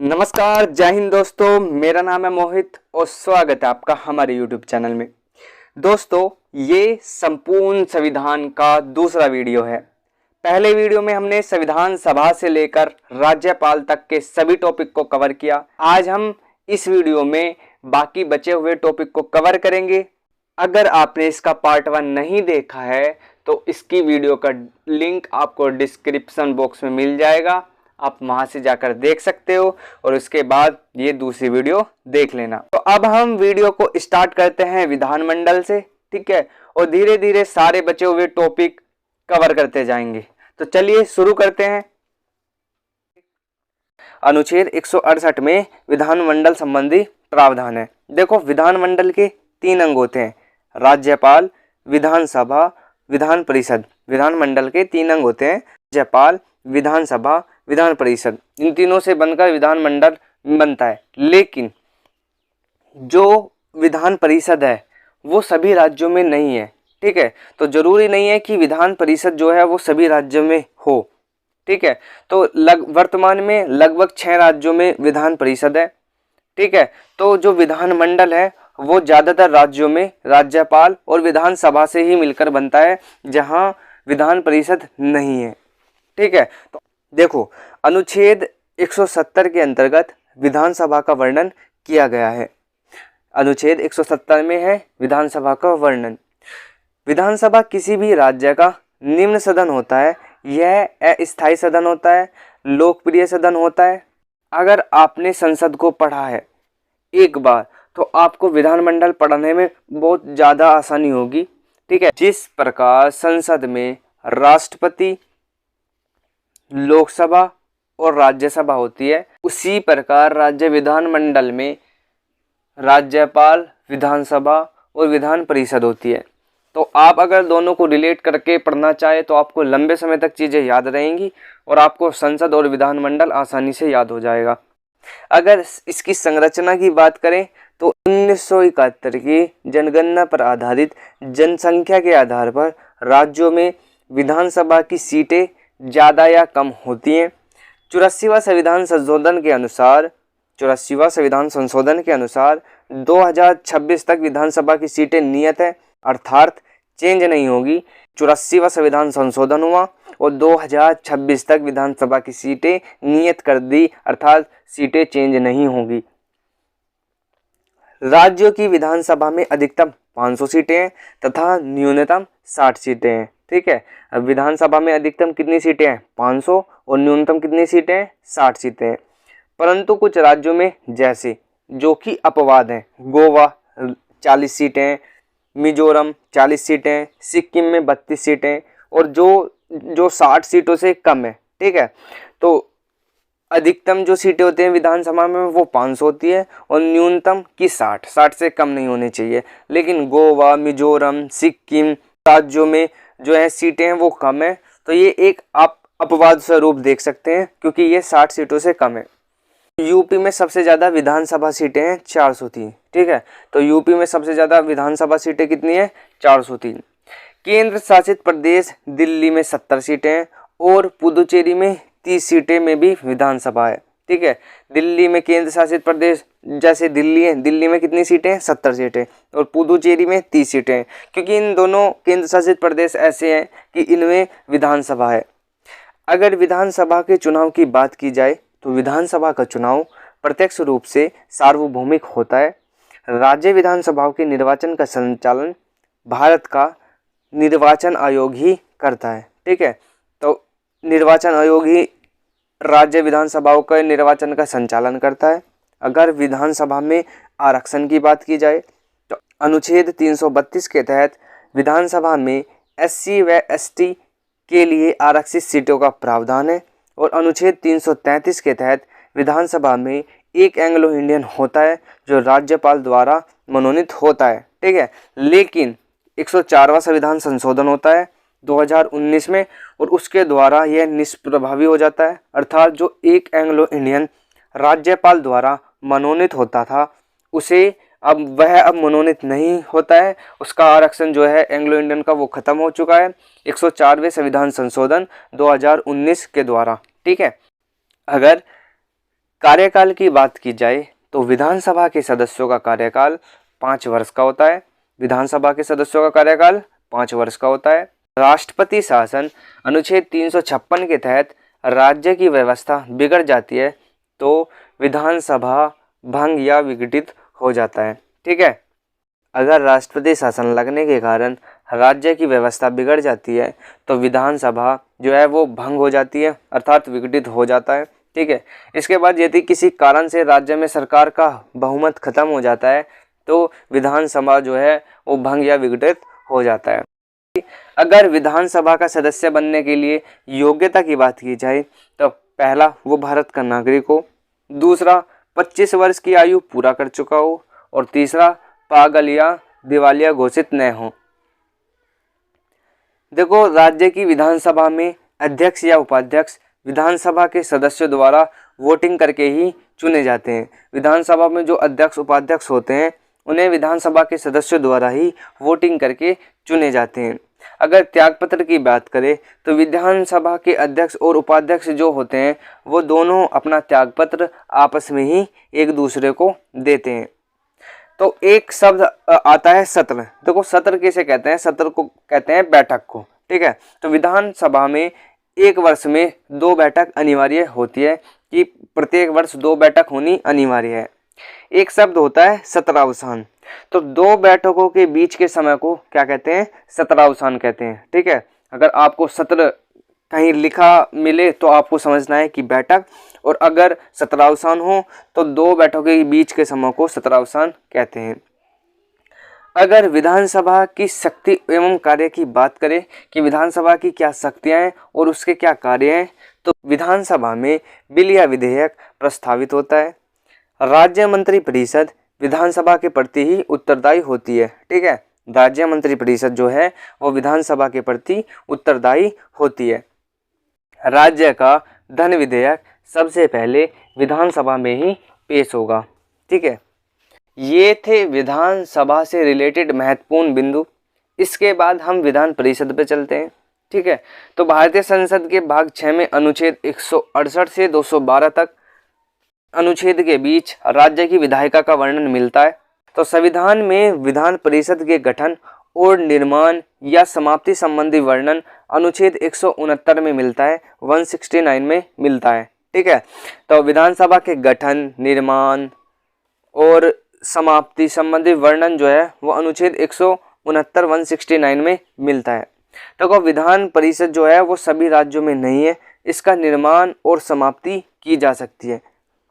नमस्कार, जय हिंद दोस्तों। मेरा नाम है मोहित और स्वागत है आपका हमारे YouTube चैनल में। दोस्तों, ये संपूर्ण संविधान का दूसरा वीडियो है। पहले वीडियो में हमने संविधान सभा से लेकर राज्यपाल तक के सभी टॉपिक को कवर किया। आज हम इस वीडियो में बाकी बचे हुए टॉपिक को कवर करेंगे। अगर आपने इसका पार्ट 1 नहीं देखा है तो इसकी वीडियो का लिंक आपको डिस्क्रिप्शन बॉक्स में मिल जाएगा, आप वहां से जाकर देख सकते हो और उसके बाद ये दूसरी वीडियो देख लेना। तो अब हम वीडियो को स्टार्ट करते हैं विधानमंडल से, ठीक है, और धीरे धीरे सारे बचे हुए टॉपिक कवर करते जाएंगे। तो चलिए शुरू करते हैं। अनुच्छेद 168 में विधानमंडल संबंधी प्रावधान है। देखो, विधानमंडल के 3 अंग होते हैं, राज्यपाल, विधानसभा, विधान परिषद। विधानमंडल के 3 अंग होते हैं, राज्यपाल, विधानसभा, विधान परिषद। इन तीनों से बनकर विधानमंडल बनता है। लेकिन जो विधान परिषद है वो सभी राज्यों में नहीं है, ठीक है। तो जरूरी नहीं है कि विधान परिषद जो है वो सभी राज्यों में हो, ठीक है। तो वर्तमान में लगभग 6 राज्यों में विधान परिषद है, ठीक है। तो जो विधानमंडल है वो ज्यादातर राज्यों में राज्यपाल और विधानसभा से ही मिलकर बनता है, जहां विधान परिषद नहीं है, ठीक है। तो देखो, अनुच्छेद 170 के अंतर्गत विधानसभा का वर्णन किया गया है। अनुच्छेद 170 में है विधानसभा का वर्णन। विधानसभा किसी भी राज्य का निम्न सदन होता है। यह अस्थायी सदन होता है, लोकप्रिय सदन होता है। अगर आपने संसद को पढ़ा है एक बार तो आपको विधानमंडल पढ़ने में बहुत ज़्यादा आसानी होगी, ठीक है। जिस प्रकार संसद में राष्ट्रपति, लोकसभा और राज्यसभा होती है, उसी प्रकार राज्य विधानमंडल में राज्यपाल, विधानसभा और विधान परिषद होती है। तो आप अगर दोनों को रिलेट करके पढ़ना चाहे तो आपको लंबे समय तक चीज़ें याद रहेंगी और आपको संसद और विधानमंडल आसानी से याद हो जाएगा। अगर इसकी संरचना की बात करें तो 1971 की जनगणना पर आधारित जनसंख्या के आधार पर राज्यों में विधानसभा की सीटें ज़्यादा या कम होती हैं। 84वां संविधान संशोधन के अनुसार 2026 तक विधानसभा की सीटें नियत है, अर्थात चेंज नहीं होगी। 84वां संविधान संशोधन हुआ और 2026 तक विधानसभा की सीटें नियत कर दी, अर्थात सीटें चेंज नहीं होगी। राज्यों की विधानसभा में अधिकतम 500 सीटें हैं तथा न्यूनतम 60 सीटें हैं, ठीक है। अब विधानसभा में अधिकतम कितनी सीटें हैं? 500 और न्यूनतम कितनी सीटें हैं? 60 सीटें हैं। परंतु कुछ राज्यों में, जैसे जो कि अपवाद हैं, गोवा 40 सीटें, मिजोरम 40 सीटें, सिक्किम में 32 सीटें और जो 60 सीटों से कम है, ठीक है। तो अधिकतम जो सीटें होती हैं विधानसभा में वो 500 होती है और न्यूनतम की 60 से कम नहीं होनी चाहिए। लेकिन गोवा, मिजोरम, सिक्किम राज्यों में जो है सीटें हैं वो कम है। तो ये एक आप अपवाद स्वरूप देख सकते हैं, क्योंकि ये 60 सीटों से कम है। यूपी में सबसे ज़्यादा विधानसभा सीटें हैं 403, ठीक है। तो यूपी में सबसे ज़्यादा विधानसभा सीटें कितनी है? 403। केंद्र शासित प्रदेश दिल्ली में 70 सीटें हैं और पुदुचेरी में 30 सीटें में भी विधानसभा है, ठीक है। दिल्ली में केंद्र शासित प्रदेश जैसे दिल्ली है, दिल्ली में कितनी सीटें हैं? 70 सीटें और पुदुचेरी में 30 सीटें हैं, क्योंकि इन दोनों केंद्र शासित प्रदेश ऐसे हैं कि इनमें विधानसभा है। अगर विधानसभा के चुनाव की बात की जाए तो विधानसभा का चुनाव प्रत्यक्ष रूप से सार्वभौमिक होता है। राज्य विधानसभाओं के निर्वाचन का संचालन भारत का निर्वाचन आयोग ही करता है, ठीक है। तो निर्वाचन आयोग ही राज्य विधानसभाओं के निर्वाचन का संचालन करता है। अगर विधानसभा में आरक्षण की बात की जाए तो अनुच्छेद 332 के तहत विधानसभा में SC व ST के लिए आरक्षित सीटों का प्रावधान है और अनुच्छेद 333 के तहत विधानसभा में एक एंग्लो इंडियन होता है जो राज्यपाल द्वारा मनोनीत होता है, ठीक है। लेकिन 104वां संविधान संशोधन होता है 2019 में और उसके द्वारा यह निष्प्रभावी हो जाता है, अर्थात जो एक एंग्लो इंडियन राज्यपाल द्वारा मनोनीत होता था उसे अब मनोनीत नहीं होता है, उसका आरक्षण जो है एंग्लो इंडियन का वो खत्म हो चुका है 104वें संविधान संशोधन 2019 के द्वारा, ठीक है। अगर कार्यकाल की बात की जाए तो विधानसभा के सदस्यों का कार्यकाल 5 वर्ष का होता है। विधानसभा के सदस्यों का कार्यकाल 5 वर्ष का होता है। राष्ट्रपति शासन अनुच्छेद 356 के तहत राज्य की व्यवस्था बिगड़ जाती है तो विधानसभा भंग या विघटित हो जाता है। ठीक है, अगर राष्ट्रपति शासन लगने के कारण राज्य की व्यवस्था बिगड़ जाती है तो विधानसभा जो है वो भंग हो जाती है, अर्थात विघटित हो जाता है। ठीक है, इसके बाद यदि किसी कारण से राज्य में सरकार का बहुमत खत्म हो जाता है तो विधानसभा जो है वो भंग या विघटित हो जाता है। अगर विधानसभा का सदस्य बनने के लिए योग्यता की बात की जाए तो पहला, वो भारत का नागरिक हो, दूसरा 25 वर्ष की आयु पूरा कर चुका हो, और तीसरा पागल या दिवालिया घोषित न हो। देखो, राज्य की विधानसभा में अध्यक्ष या उपाध्यक्ष विधानसभा के सदस्यों द्वारा वोटिंग करके ही चुने जाते हैं। विधानसभा में जो अध्यक्ष उपाध्यक्ष होते हैं उन्हें विधानसभा के सदस्यों द्वारा ही वोटिंग करके चुने जाते हैं। अगर त्यागपत्र की बात करें तो विधानसभा के अध्यक्ष और उपाध्यक्ष जो होते हैं वो दोनों अपना त्यागपत्र आपस में ही एक दूसरे को देते हैं। तो एक शब्द आता है सत्र। देखो, सत्र किसे कहते हैं? सत्र को कहते हैं बैठक को। ठीक है, तो विधानसभा में एक वर्ष में 2 बैठक अनिवार्य होती है कि प्रत्येक वर्ष 2 बैठक होनी अनिवार्य है। एक शब्द होता है सत्रावसान। तो 2 बैठकों के बीच के समय को क्या कहते हैं? सत्रावसान कहते हैं। ठीक है, अगर आपको सत्र कहीं लिखा मिले तो आपको समझना है कि बैठक, और अगर सत्रावसान हो तो 2 बैठकों के बीच के समय को सत्रावसान कहते हैं। अगर विधानसभा की शक्ति एवं कार्य की बात करें कि विधानसभा की क्या शक्तियां हैं और उसके क्या कार्य हैं, तो विधानसभा में बिल या विधेयक प्रस्तावित होता है। राज्य मंत्री परिषद विधानसभा के प्रति ही उत्तरदायी होती है। ठीक है, राज्य मंत्री परिषद जो है वो विधानसभा के प्रति उत्तरदायी होती है। राज्य का धन विधेयक सबसे पहले विधानसभा में ही पेश होगा। ठीक है, ये थे विधानसभा से रिलेटेड महत्वपूर्ण बिंदु। इसके बाद हम विधान परिषद पे चलते हैं। ठीक है, तो भारतीय संसद के भाग 6 में अनुच्छेद 168 से 212 तक अनुच्छेद के बीच राज्य की विधायिका का वर्णन मिलता है। तो संविधान में विधान परिषद के गठन और निर्माण या समाप्ति संबंधी वर्णन अनुच्छेद 169 में मिलता है, 169 में मिलता है। ठीक है, तो विधानसभा के गठन, निर्माण और समाप्ति संबंधी वर्णन जो है वो अनुच्छेद 169 169 में मिलता है। तो विधान परिषद जो है वो सभी राज्यों में नहीं है, इसका निर्माण और समाप्ति की जा सकती है।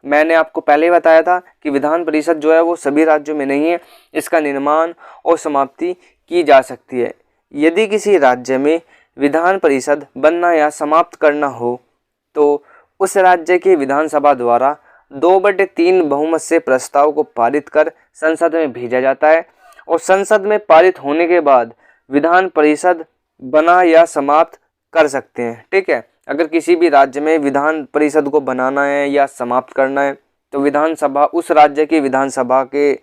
मैंने आपको पहले ही बताया था कि विधान परिषद जो है वो सभी राज्यों में नहीं है, इसका निर्माण और समाप्ति की जा सकती है। यदि किसी राज्य में विधान परिषद बनना या समाप्त करना हो तो उस राज्य की विधानसभा द्वारा 2/3 बहुमत से प्रस्ताव को पारित कर संसद में भेजा जाता है, और संसद में पारित होने के बाद विधान परिषद बना या समाप्त कर सकते हैं। ठीक है, अगर किसी भी राज्य में विधान परिषद को बनाना है या समाप्त करना है तो विधानसभा, उस राज्य की विधानसभा के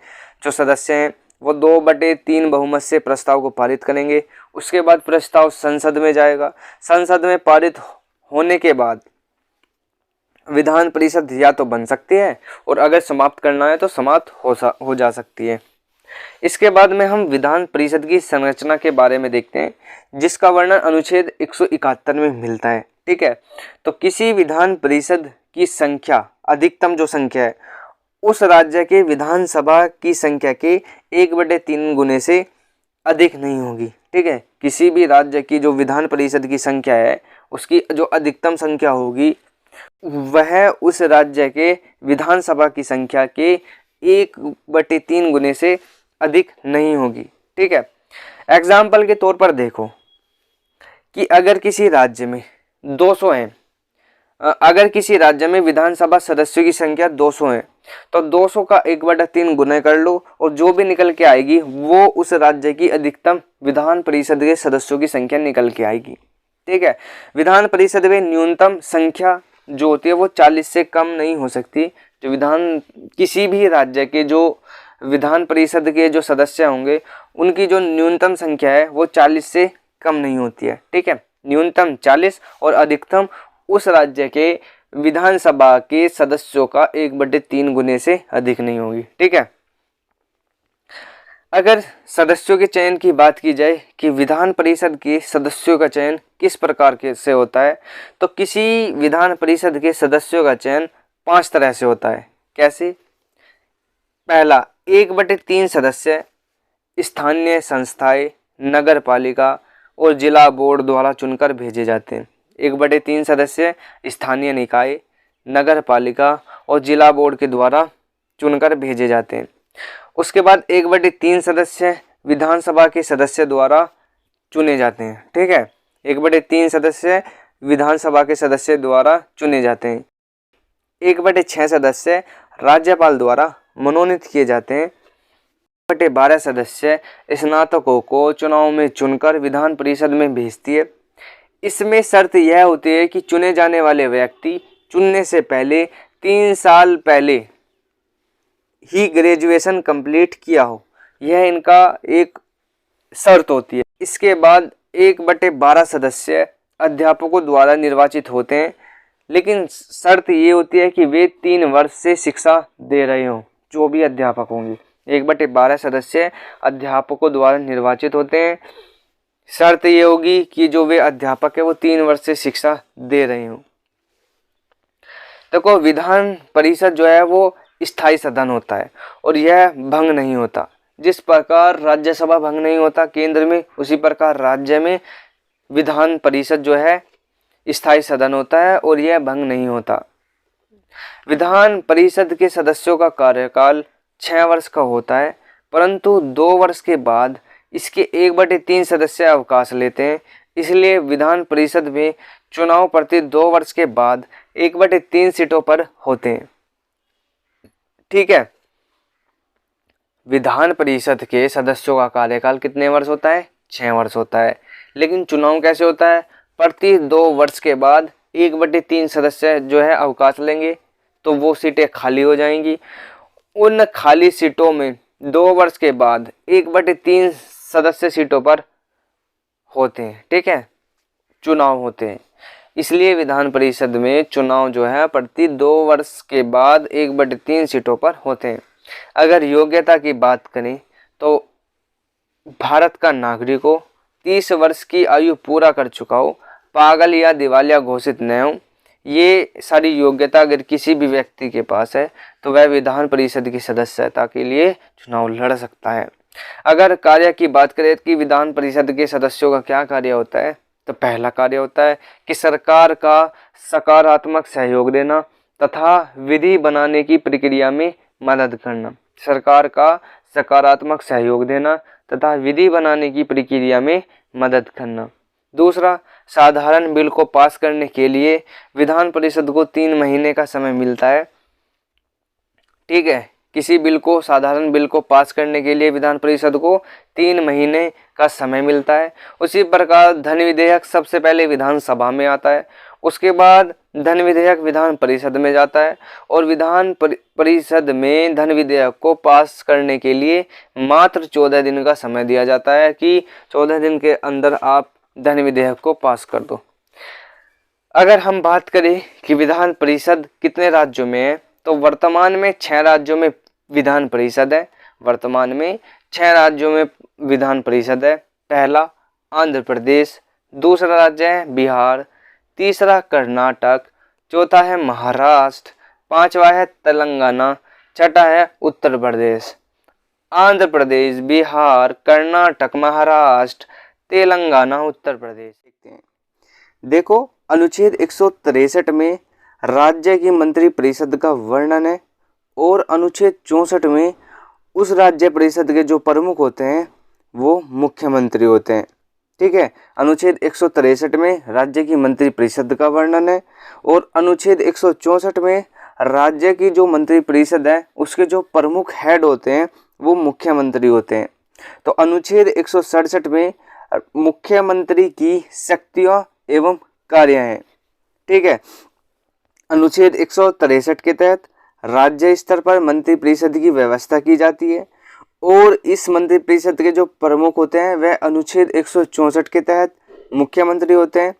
जो सदस्य हैं वो 2/3 बहुमत से प्रस्ताव को पारित करेंगे। उसके बाद प्रस्ताव संसद में जाएगा। संसद में पारित होने के बाद विधान परिषद या तो बन सकती है, और अगर समाप्त करना है तो समाप्त हो जा सकती है। इसके बाद में हम विधान परिषद की संरचना के बारे में देखते हैं, जिसका वर्णन अनुच्छेद 171 में मिलता है। ठीक है, तो किसी विधान परिषद की संख्या, अधिकतम जो संख्या है, उस राज्य के विधानसभा की संख्या के 1/3 गुने से अधिक नहीं होगी। ठीक है, किसी भी राज्य की जो विधान परिषद की संख्या है उसकी जो अधिकतम संख्या होगी वह उस राज्य के विधानसभा की संख्या के 1/3 गुने से अधिक नहीं होगी। ठीक है, एग्जाम्पल के तौर पर देखो कि अगर किसी राज्य में 200 हैं, अगर किसी राज्य में विधानसभा सदस्यों की संख्या 200 है तो 200 का 1/3 गुना कर लो, और जो भी निकल के आएगी वो उस राज्य की अधिकतम विधान परिषद के सदस्यों की संख्या निकल के आएगी। ठीक है, विधान परिषद में न्यूनतम संख्या जो होती है वो 40 से कम नहीं हो सकती। जो किसी भी राज्य के जो विधान परिषद के जो सदस्य होंगे उनकी जो न्यूनतम संख्या है वो 40 से कम नहीं होती है। ठीक है, न्यूनतम 40 और अधिकतम उस राज्य के विधानसभा के सदस्यों का 1/3 गुने से अधिक नहीं होगी। ठीक है। अगर सदस्यों के चयन की बात की जाए कि विधान परिषद के सदस्यों का चयन किस प्रकार के से होता है, तो किसी विधान परिषद के सदस्यों का चयन 5 तरह से होता है। कैसे? पहला, 1/3 सदस्य स्थानीय संस्थाएं, नगर पालिका और जिला बोर्ड द्वारा चुनकर भेजे जाते हैं। 1/3 सदस्य स्थानीय निकाय, नगर पालिका और जिला बोर्ड के द्वारा चुनकर भेजे जाते हैं। उसके बाद 1/3 सदस्य विधानसभा के सदस्य द्वारा चुने जाते हैं। ठीक है। 1/3 सदस्य विधानसभा के सदस्य द्वारा चुने जाते हैं। 1/6 सदस्य राज्यपाल द्वारा मनोनीत किए जाते हैं। 1/12 सदस्य स्नातकों को चुनाव में चुनकर विधान परिषद में भेजती है। इसमें शर्त यह होती है कि चुने जाने वाले व्यक्ति चुनने से पहले 3 साल पहले ही ग्रेजुएशन कंप्लीट किया हो, यह इनका एक शर्त होती है। इसके बाद 1/12 सदस्य अध्यापकों द्वारा निर्वाचित होते हैं, लेकिन शर्त ये होती है कि वे 3 वर्ष से शिक्षा दे रहे हों, जो भी अध्यापक होंगे। 1/12 सदस्य अध्यापकों द्वारा निर्वाचित होते हैं। शर्त ये होगी कि जो वे अध्यापक है वो 3 वर्ष से शिक्षा दे रहे हों। देखो, विधान परिषद जो है वो स्थायी सदन होता है और यह भंग नहीं होता। जिस प्रकार राज्यसभा भंग नहीं होता केंद्र में, उसी प्रकार राज्य में विधान परिषद जो है स्थायी सदन होता है और यह भंग नहीं होता। विधान परिषद के सदस्यों का कार्यकाल 6 वर्ष का होता है, परंतु 2 वर्ष के बाद इसके 1/3 सदस्य अवकाश लेते हैं। इसलिए विधान परिषद में चुनाव प्रति 2 वर्ष के बाद 1/3 सीटों पर होते हैं। ठीक है। विधान परिषद के सदस्यों का कार्यकाल कितने वर्ष होता है? 6 वर्ष होता है। लेकिन चुनाव कैसे होता है? प्रति 2 वर्ष के बाद 1/3 सदस्य जो है अवकाश लेंगे, तो वो सीटें खाली हो जाएंगी। उन खाली सीटों में 2 वर्ष के बाद 1/3 सदस्य सीटों पर होते हैं। ठीक है, चुनाव होते हैं। इसलिए विधान परिषद में चुनाव जो है प्रति 2 वर्ष के बाद 1/3 सीटों पर होते हैं। अगर योग्यता की बात करें तो भारत का नागरिक हो, 30 वर्ष की आयु पूरा कर चुका हो, पागल या दिवालिया घोषित न हो, ये सारी योग्यता अगर किसी भी व्यक्ति के पास है तो वह विधान परिषद की सदस्यता के लिए चुनाव लड़ सकता है। अगर कार्य की बात करें कि विधान परिषद के सदस्यों का क्या कार्य होता है, तो पहला कार्य होता है कि सरकार का सकारात्मक सहयोग देना तथा विधि बनाने की प्रक्रिया में मदद करना। सरकार का सकारात्मक सहयोग देना तथा विधि बनाने की प्रक्रिया में मदद करना। दूसरा, साधारण बिल को पास करने के लिए विधान परिषद को 3 महीने का समय मिलता है। ठीक है, किसी बिल को, साधारण बिल को पास करने के लिए विधान परिषद को 3 महीने का समय मिलता है। उसी प्रकार धन विधेयक सबसे पहले विधानसभा में आता है, उसके बाद धन विधेयक विधान परिषद में जाता है और विधान परिषद में धन विधेयक को पास करने के लिए मात्र 14 दिन का समय दिया जाता है कि 14 दिन के अंदर आप धन विधेयक को पास कर दो। अगर हम बात करें कि विधान परिषद कितने राज्यों में है, तो वर्तमान में 6 राज्यों में विधान परिषद है। वर्तमान में 6 राज्यों में विधान परिषद है। पहला आंध्र प्रदेश, दूसरा राज्य है बिहार, तीसरा कर्नाटक, चौथा है महाराष्ट्र, 5वां है तेलंगाना, छठा है उत्तर प्रदेश। आंध्र प्रदेश, बिहार, कर्नाटक, महाराष्ट्र, तेलंगाना, उत्तर प्रदेश। देखते हैं, देखो अनुच्छेद 163 में राज्य की मंत्री परिषद का वर्णन है और अनुच्छेद 64 में उस राज्य परिषद के जो प्रमुख होते हैं वो मुख्यमंत्री होते हैं। ठीक है, अनुच्छेद 163 में राज्य की मंत्री परिषद का वर्णन है और अनुच्छेद 164 में राज्य की जो मंत्री परिषद है उसके जो प्रमुख हेड होते हैं वो मुख्यमंत्री होते हैं। तो अनुच्छेद 167 में मुख्यमंत्री की शक्तियां एवं कार्य हैं। ठीक है, अनुच्छेद 163 के तहत राज्य स्तर पर मंत्री परिषद की व्यवस्था की जाती है और इस मंत्री परिषद के जो प्रमुख होते हैं वह अनुच्छेद 164 के तहत मुख्यमंत्री होते हैं।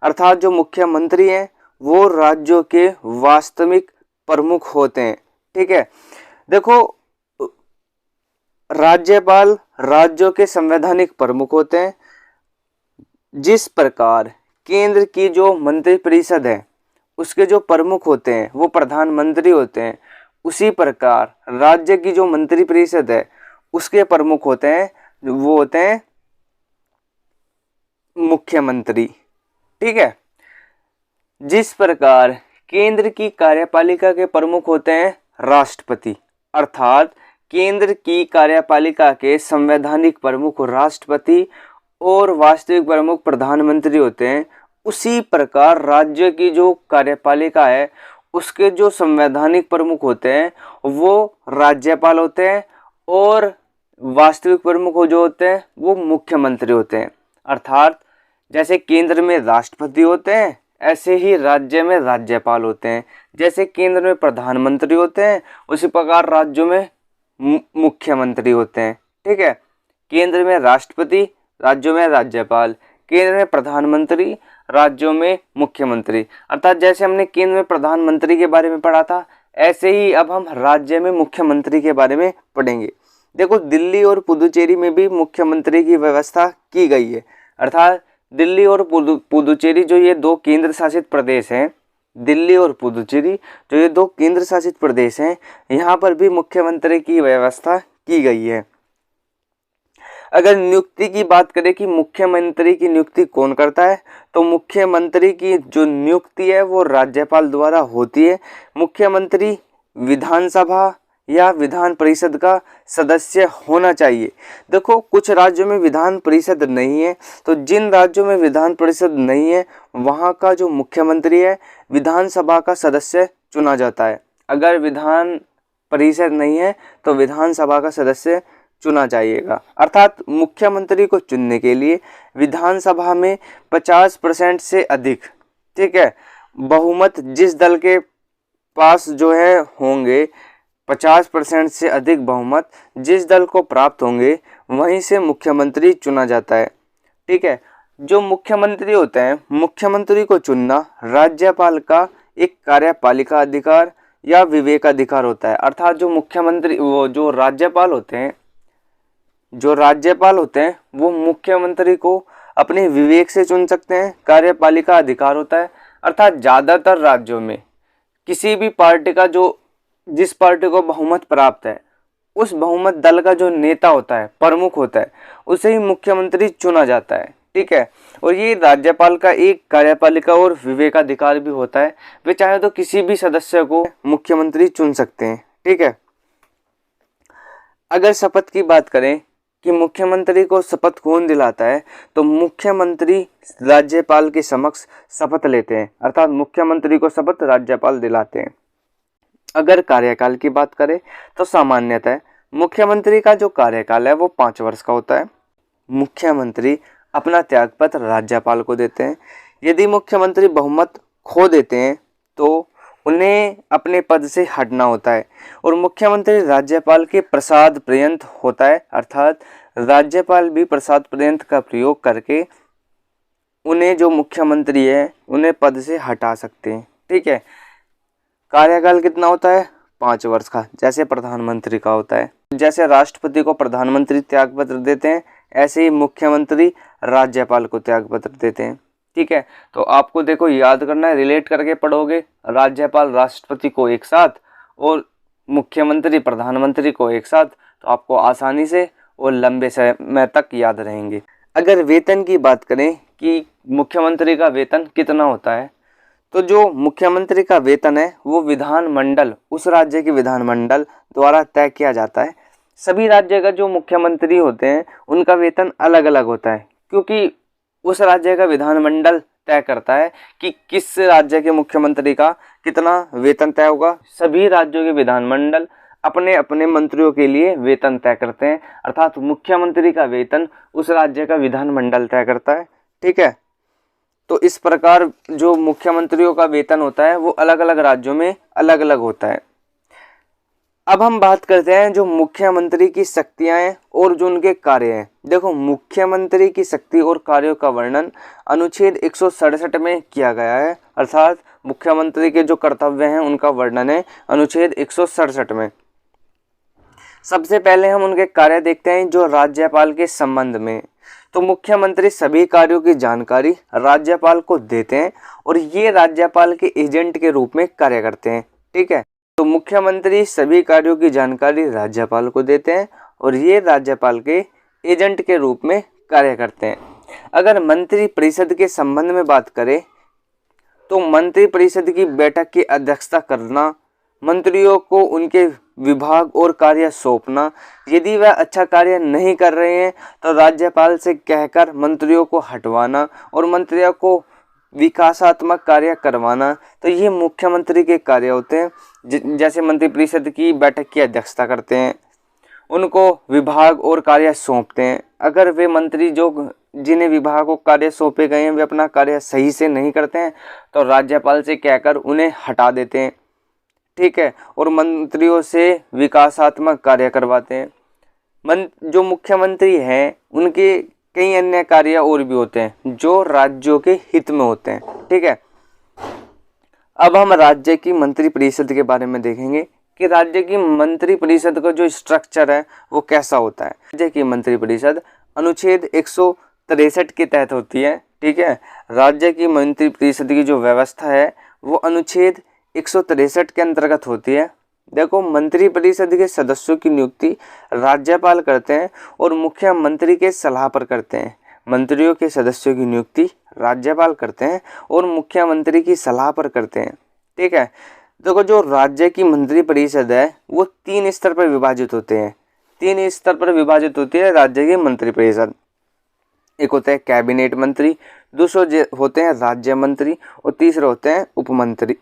अर्थात जो मुख्यमंत्री हैं वो राज्यों के वास्तविक प्रमुख होते हैं। ठीक है, देखो राज्यपाल राज्यों के संवैधानिक प्रमुख होते हैं। जिस प्रकार केंद्र की जो मंत्रिपरिषद है उसके जो प्रमुख होते हैं वो प्रधानमंत्री होते हैं, उसी प्रकार राज्य की जो मंत्रिपरिषद है उसके प्रमुख होते हैं वो होते हैं मुख्यमंत्री। ठीक है, जिस प्रकार केंद्र की कार्यपालिका के प्रमुख होते हैं राष्ट्रपति, अर्थात केंद्र की कार्यपालिका के संवैधानिक प्रमुख राष्ट्रपति और वास्तविक प्रमुख प्रधानमंत्री होते हैं, उसी प्रकार राज्य की जो कार्यपालिका है उसके जो संवैधानिक प्रमुख होते हैं वो राज्यपाल होते हैं और वास्तविक प्रमुख जो होते हैं वो मुख्यमंत्री होते हैं। अर्थात जैसे केंद्र में राष्ट्रपति होते हैं ऐसे ही राज्य में राज्यपाल होते हैं। जैसे केंद्र में प्रधानमंत्री होते हैं उसी प्रकार राज्यों में मुख्यमंत्री होते हैं। ठीक है, केंद्र में राष्ट्रपति, राज्यों में राज्यपाल, केंद्र में प्रधानमंत्री, राज्यों में मुख्यमंत्री। अर्थात जैसे हमने केंद्र में प्रधानमंत्री के बारे में पढ़ा था ऐसे ही अब हम राज्य में मुख्यमंत्री के बारे में पढ़ेंगे। देखो दिल्ली और पुदुचेरी में भी मुख्यमंत्री की व्यवस्था की गई है। अर्थात दिल्ली और पुदुचेरी जो ये दो केंद्र शासित प्रदेश हैं, दिल्ली और पुदुचेरी जो ये दो केंद्र शासित प्रदेश हैं, यहाँ पर भी मुख्यमंत्री की व्यवस्था की गई है। अगर नियुक्ति की बात करें कि मुख्यमंत्री की नियुक्ति कौन करता है, तो मुख्यमंत्री की जो नियुक्ति है वो राज्यपाल द्वारा होती है। मुख्यमंत्री विधानसभा या विधान परिषद का सदस्य होना चाहिए। देखो कुछ राज्यों में विधान परिषद नहीं है, तो जिन राज्यों में विधान परिषद नहीं है वहाँ का जो मुख्यमंत्री है विधानसभा का सदस्य चुना जाता है। अगर विधान परिषद नहीं है तो विधानसभा का सदस्य चुना जाइएगा। अर्थात मुख्यमंत्री को चुनने के लिए विधानसभा में 50% से अधिक, ठीक है, बहुमत जिस दल के पास जो है होंगे, 50% से अधिक बहुमत जिस दल को प्राप्त होंगे वहीं से मुख्यमंत्री चुना जाता है। ठीक है, जो मुख्यमंत्री होते हैं मुख्यमंत्री को चुनना राज्यपाल का एक कार्यपालिका अधिकार या विवेकाधिकार होता है। अर्थात जो मुख्यमंत्री वो जो राज्यपाल होते हैं वो मुख्यमंत्री को अपने विवेक से चुन सकते हैं, कार्यपालिका अधिकार होता है। अर्थात ज़्यादातर राज्यों में किसी भी पार्टी का जिस पार्टी को बहुमत प्राप्त है उस बहुमत दल का जो नेता होता है, प्रमुख होता है, उसे ही मुख्यमंत्री चुना जाता है। ठीक है, और ये राज्यपाल का एक कार्यपालिका और विवेकाधिकार भी होता है, वे चाहे तो किसी भी सदस्य को मुख्यमंत्री चुन सकते हैं। ठीक है, अगर शपथ की बात करें कि मुख्यमंत्री को शपथ कौन दिलाता है, तो मुख्यमंत्री राज्यपाल के समक्ष शपथ लेते हैं। अर्थात मुख्यमंत्री को शपथ राज्यपाल दिलाते हैं। अगर कार्यकाल की बात करें तो सामान्यतः मुख्यमंत्री का जो कार्यकाल है वो 5 वर्ष का होता है। मुख्यमंत्री अपना त्यागपत्र राज्यपाल को देते हैं। यदि मुख्यमंत्री बहुमत खो देते हैं तो उन्हें अपने पद से हटना होता है और मुख्यमंत्री राज्यपाल के प्रसाद पर्यंत होता है। अर्थात राज्यपाल भी प्रसाद पर्यंत का प्रयोग करके उन्हें जो मुख्यमंत्री है उन्हें पद से हटा सकते हैं। ठीक है, कार्यकाल कितना होता है? 5 वर्ष का, जैसे प्रधानमंत्री का होता है। जैसे राष्ट्रपति को प्रधानमंत्री त्यागपत्र देते हैं ऐसे ही मुख्यमंत्री राज्यपाल को त्यागपत्र देते हैं। ठीक है, तो आपको देखो याद करना है, रिलेट करके पढ़ोगे राज्यपाल राष्ट्रपति को एक साथ और मुख्यमंत्री प्रधानमंत्री को एक साथ, तो आपको आसानी से और लंबे समय तक याद रहेंगे। अगर वेतन की बात करें कि मुख्यमंत्री का वेतन कितना होता है, तो जो मुख्यमंत्री का वेतन है वो विधानमंडल, उस राज्य के विधानमंडल द्वारा तय किया जाता है। सभी राज्य का जो मुख्यमंत्री होते हैं उनका वेतन अलग अलग होता है, क्योंकि उस राज्य का विधानमंडल तय करता है कि किस राज्य के मुख्यमंत्री का कितना वेतन तय होगा। सभी राज्यों के विधानमंडल अपने अपने मंत्रियों के लिए वेतन तय करते हैं। अर्थात मुख्यमंत्री का वेतन उस राज्य का विधानमंडल तय करता है। ठीक है, तो इस प्रकार जो मुख्यमंत्रियों का वेतन होता है वो अलग अलग राज्यों में अलग अलग होता है। अब हम बात करते हैं जो मुख्यमंत्री की शक्तियां हैं और जो उनके कार्य हैं। देखो मुख्यमंत्री की शक्ति और कार्यों का वर्णन अनुच्छेद 167 में किया गया है। अर्थात मुख्यमंत्री के जो कर्तव्य हैं उनका वर्णन है अनुच्छेद 167 में। सबसे पहले हम उनके कार्य देखते हैं जो राज्यपाल के संबंध में। तो मुख्यमंत्री सभी कार्यों की जानकारी राज्यपाल को देते हैं और ये राज्यपाल के एजेंट के रूप में कार्य करते हैं। ठीक है, तो मुख्यमंत्री सभी कार्यों की जानकारी राज्यपाल को देते हैं और ये राज्यपाल के एजेंट के रूप में कार्य करते हैं। अगर मंत्री परिषद के संबंध में बात करें तो मंत्री परिषद की बैठक की अध्यक्षता करना, मंत्रियों को उनके विभाग और कार्य सौंपना, यदि वह अच्छा कार्य नहीं कर रहे हैं तो राज्यपाल से कहकर मंत्रियों को हटवाना और मंत्रियों को विकासात्मक कार्य करवाना, तो ये मुख्यमंत्री के कार्य होते हैं। जैसे मंत्री परिषद की बैठक की अध्यक्षता करते हैं, उनको विभाग और कार्य सौंपते हैं। अगर वे मंत्री जो जिन्हें विभाग को कार्य सौंपे गए हैं वे अपना कार्य सही से नहीं करते हैं तो राज्यपाल से कहकर उन्हें हटा देते हैं। ठीक है, और मंत्रियों से विकासात्मक कार्य करवाते हैं। जो मुख्यमंत्री हैं उनके कई अन्य कार्य और भी होते हैं जो राज्यों के हित में होते हैं। ठीक है, अब हम राज्य की मंत्री परिषद के बारे में देखेंगे कि राज्य की मंत्री परिषद का जो स्ट्रक्चर है वो कैसा होता है। राज्य की मंत्री परिषद अनुच्छेद 163 के तहत होती है। ठीक है, राज्य की मंत्री परिषद की जो व्यवस्था है वो अनुच्छेद 163 के अंतर्गत होती है। देखो, मंत्री परिषद के सदस्यों की नियुक्ति राज्यपाल करते हैं और मुख्यमंत्री के सलाह पर करते हैं। मंत्रियों के सदस्यों की नियुक्ति राज्यपाल करते हैं और मुख्यमंत्री की सलाह पर करते हैं। ठीक है, देखो जो राज्य की मंत्री परिषद है वो 3 स्तर पर विभाजित होते हैं। 3 स्तर पर विभाजित होती है राज्य की मंत्री परिषद। एक होता है कैबिनेट मंत्री, दूसरे होते हैं राज्य मंत्री और तीसरे होते हैं उपमंत्री।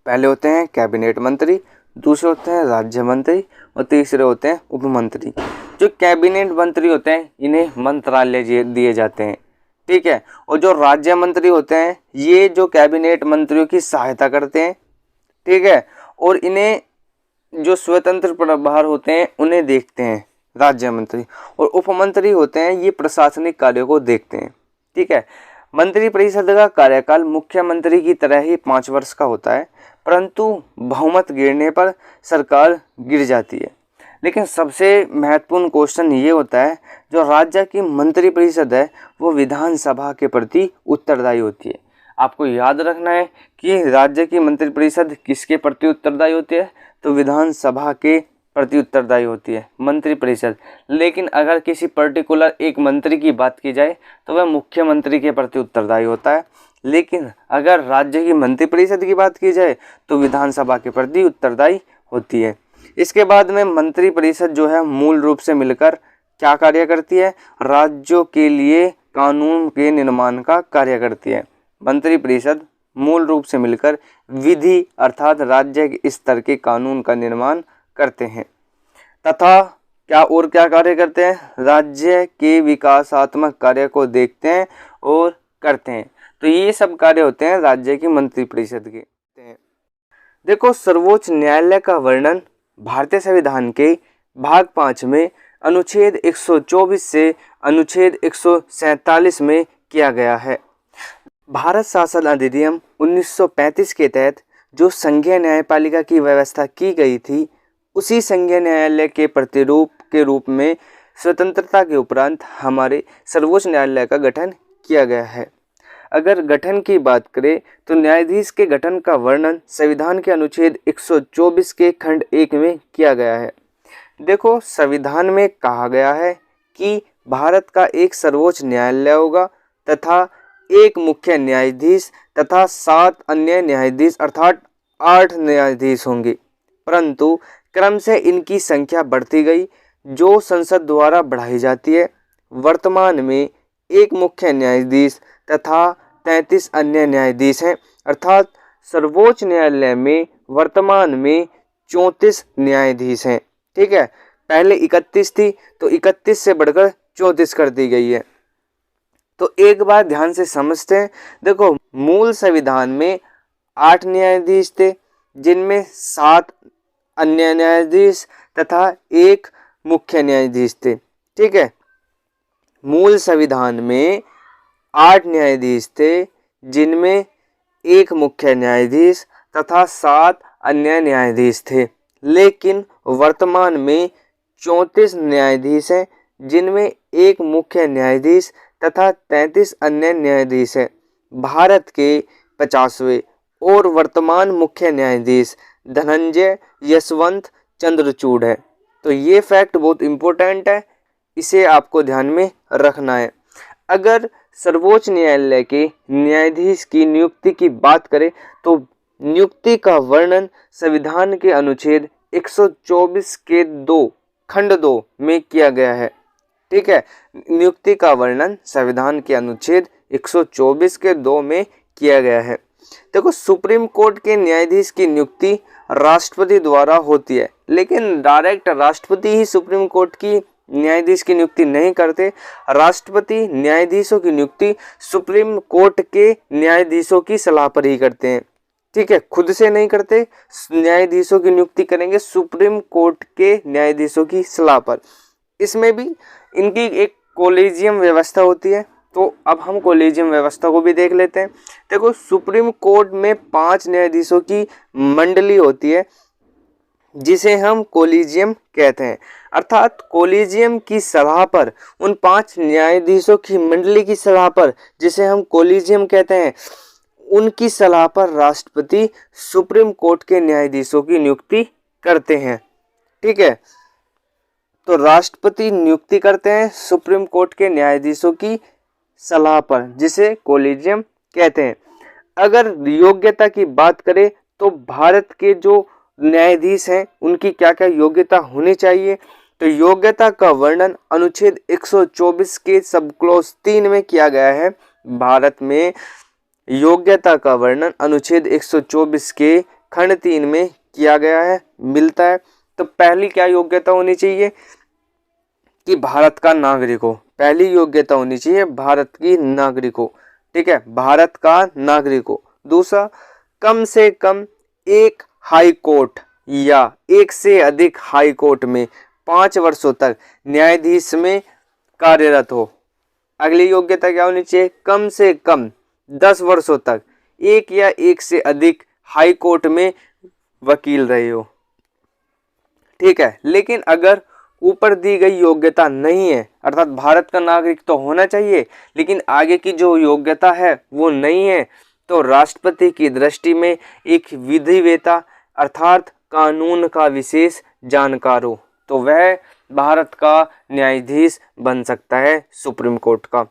पहले होते हैं कैबिनेट मंत्री, दूसरे होते हैं राज्य मंत्री और तीसरे होते हैं उपमंत्री। जो कैबिनेट मंत्री होते हैं इन्हें मंत्रालय दिए जाते हैं। ठीक है, और जो राज्य मंत्री होते हैं ये जो कैबिनेट मंत्रियों की सहायता करते हैं। ठीक है, और इन्हें जो स्वतंत्र प्रभार होते हैं उन्हें देखते हैं राज्य मंत्री, और उपमंत्री होते हैं ये प्रशासनिक कार्यों को देखते हैं। ठीक है, मंत्री परिषद का कार्यकाल मुख्यमंत्री की तरह ही 5 वर्ष का होता है, परंतु बहुमत गिरने पर सरकार गिर जाती है। लेकिन सबसे महत्वपूर्ण क्वेश्चन ये होता है जो राज्य की मंत्री परिषद है वो विधानसभा के प्रति उत्तरदायी होती है। आपको याद रखना है कि राज्य की मंत्री परिषद किसके प्रति उत्तरदायी होती है, तो विधानसभा के प्रति उत्तरदायी होती है मंत्री परिषद। लेकिन अगर किसी पर्टिकुलर एक मंत्री की बात की जाए तो वह मुख्यमंत्री के प्रति उत्तरदायी होता है। लेकिन अगर राज्य की मंत्री परिषद की बात की जाए तो विधानसभा के प्रति उत्तरदायी होती है। इसके बाद में मंत्री परिषद जो है मूल रूप से मिलकर क्या कार्य करती है, राज्यों के लिए कानून के निर्माण का कार्य करती है। मंत्री परिषद मूल रूप से मिलकर विधि अर्थात राज्य के स्तर के कानून का निर्माण करते हैं तथा क्या कार्य करते हैं, राज्य के विकासात्मक कार्य को देखते हैं और करते हैं। तो ये सब कार्य होते हैं राज्य की मंत्री परिषद के। देखो, सर्वोच्च न्यायालय का वर्णन भारतीय संविधान के भाग 5 में अनुच्छेद 124 से अनुच्छेद 147 में किया गया है। भारत शासन अधिनियम 1935 के तहत जो संघीय न्यायपालिका की व्यवस्था की गई थी उसी संघीय न्यायालय के प्रतिरूप के रूप में स्वतंत्रता के उपरांत हमारे सर्वोच्च न्यायालय का गठन किया गया है। अगर गठन की बात करें तो न्यायाधीश के गठन का वर्णन संविधान के अनुच्छेद 124 के खंड 1 में किया गया है। देखो, संविधान में कहा गया है कि भारत का एक सर्वोच्च न्यायालय होगा तथा एक मुख्य न्यायाधीश तथा 7 अन्य न्यायाधीश अर्थात 8 न्यायाधीश होंगे, परंतु क्रम से इनकी संख्या बढ़ती गई जो संसद द्वारा बढ़ाई जाती है। वर्तमान में एक मुख्य न्यायाधीश तथा 33 अन्य न्यायाधीश हैं, अर्थात सर्वोच्च न्यायालय में वर्तमान में 34 न्यायाधीश हैं। ठीक है, पहले 31 थी तो 31 से बढ़कर 34 कर दी गई है। तो एक बार ध्यान से समझते हैं। देखो, मूल संविधान में 8 न्यायाधीश थे जिनमें 7 अन्य न्यायाधीश तथा 1 मुख्य न्यायाधीश थे। ठीक है, मूल संविधान में 8 न्यायाधीश थे जिनमें एक मुख्य न्यायाधीश तथा 7 अन्य न्यायाधीश थे, लेकिन वर्तमान में 34 न्यायाधीश हैं, जिनमें एक मुख्य न्यायाधीश तथा 33 अन्य न्यायाधीश हैं। भारत के 50वें और वर्तमान मुख्य न्यायाधीश धनंजय यशवंत चंद्रचूड़ है। तो ये फैक्ट बहुत इम्पोर्टेंट है, इसे आपको ध्यान में रखना है। अगर सर्वोच्च न्यायालय के न्यायाधीश की नियुक्ति की बात करें तो नियुक्ति का वर्णन संविधान के अनुच्छेद 124 के 2 खंड 2 में किया गया है। ठीक है, नियुक्ति का वर्णन संविधान के अनुच्छेद 124 के 2 में किया गया है। देखो, सुप्रीम कोर्ट के न्यायाधीश की नियुक्ति राष्ट्रपति द्वारा होती है, लेकिन डायरेक्ट राष्ट्रपति ही सुप्रीम कोर्ट की न्यायाधीश की नियुक्ति नहीं करते। राष्ट्रपति न्यायाधीशों की नियुक्ति सुप्रीम कोर्ट के न्यायाधीशों की सलाह पर ही करते हैं। ठीक है, खुद से नहीं करते, न्यायाधीशों की नियुक्ति करेंगे सुप्रीम कोर्ट के न्यायाधीशों की सलाह पर। इसमें भी इनकी एक कोलेजियम व्यवस्था होती है। तो अब हम कोलेजियम व्यवस्था को भी देख लेते हैं। देखो, सुप्रीम कोर्ट में 5 न्यायाधीशों की मंडली होती है, जिसे हम कोलिजियम कहते हैं। अर्थात कोलिजियम की सलाह पर, उन 5 न्यायाधीशों की मंडली की सलाह पर, जिसे हम कोलिजियम कहते हैं, उनकी सलाह पर राष्ट्रपति सुप्रीम कोर्ट के न्यायाधीशों की नियुक्ति करते हैं। ठीक है, तो राष्ट्रपति नियुक्ति करते हैं सुप्रीम कोर्ट के न्यायाधीशों की सलाह पर, जिसे कोलिजियम कहते हैं। अगर योग्यता की बात करें तो भारत के जो न्यायाधीश हैं उनकी क्या क्या योग्यता होनी चाहिए, तो योग्यता का वर्णन अनुच्छेद 124 के सब क्लॉज 3 में किया गया है। भारत में योग्यता का वर्णन अनुच्छेद 124 के खंड 3 में किया गया है, मिलता है। तो पहली क्या योग्यता होनी चाहिए कि भारत का नागरिक हो। पहली योग्यता होनी चाहिए भारत की नागरिक हो। ठीक है, भारत का नागरिक हो। दूसरा, कम से कम एक हाई कोर्ट या एक से अधिक हाई कोर्ट में 5 वर्षों तक न्यायाधीश में कार्यरत हो। अगली योग्यता क्या होनी चाहिए, कम से कम 10 वर्षों तक एक या एक से अधिक हाई कोर्ट में वकील रहे हो। ठीक है, लेकिन अगर ऊपर दी गई योग्यता नहीं है, अर्थात भारत का नागरिक तो होना चाहिए लेकिन आगे की जो योग्यता है वो नहीं है, तो राष्ट्रपति की दृष्टि में एक विधिवेता अर्थात कानून का विशेष जानकार हो, तो वह भारत का न्यायाधीश बन सकता है सुप्रीम कोर्ट का।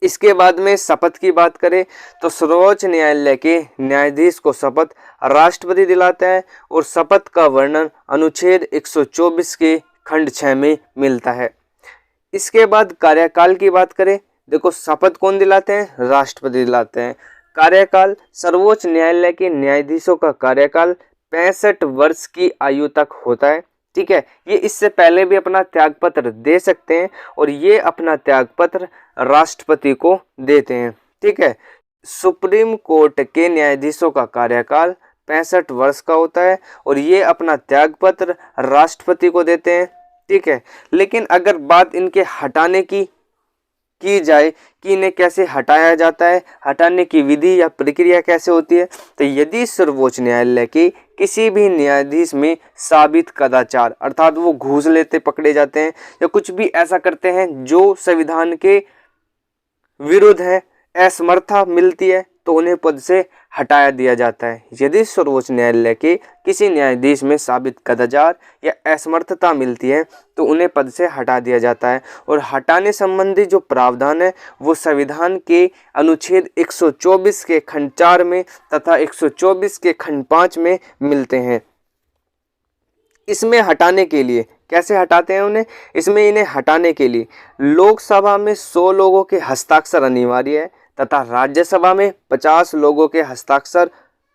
इसके बाद में शपथ की बात करें तो सर्वोच्च न्यायालय के न्यायाधीश को शपथ राष्ट्रपति दिलाता है और शपथ का वर्णन अनुच्छेद 124 के खंड 6 में मिलता है। इसके बाद कार्यकाल की बात करें, देखो शपथ कौन दिलाते हैं, राष्ट्रपति दिलाते हैं। कार्यकाल, सर्वोच्च न्यायालय के न्यायाधीशों का कार्यकाल 65 वर्ष की आयु तक होता है। ठीक है, ये इससे पहले भी अपना त्यागपत्र दे सकते हैं और ये अपना त्यागपत्र राष्ट्रपति को देते हैं। ठीक है, सुप्रीम कोर्ट के न्यायाधीशों का कार्यकाल 65 वर्ष का होता है और ये अपना त्यागपत्र राष्ट्रपति को देते हैं। ठीक है, लेकिन अगर बात इनके हटाने की जाए कि इन्हें कैसे हटाया जाता है, हटाने की विधि या प्रक्रिया कैसे होती है, तो यदि सर्वोच्च न्यायालय के किसी भी न्यायाधीश में साबित कदाचार अर्थात वो घूस लेते पकड़े जाते हैं या कुछ भी ऐसा करते हैं जो संविधान के विरुद्ध है, असमर्थता मिलती है, तो उन्हें पद से हटाया दिया जाता है। यदि सर्वोच्च न्यायालय के किसी न्यायाधीश में साबित कदाचार या असमर्थता मिलती है तो उन्हें पद से हटा दिया जाता है और हटाने संबंधी जो प्रावधान है वो संविधान के अनुच्छेद 124 के खंड 4 में तथा 124 के खंड 5 में मिलते हैं। इसमें हटाने के लिए कैसे हटाते हैं उन्हें, इसमें इन्हें हटाने के लिए लोकसभा में 100 लोगों के हस्ताक्षर अनिवार्य है तथा राज्यसभा में 50 लोगों के हस्ताक्षर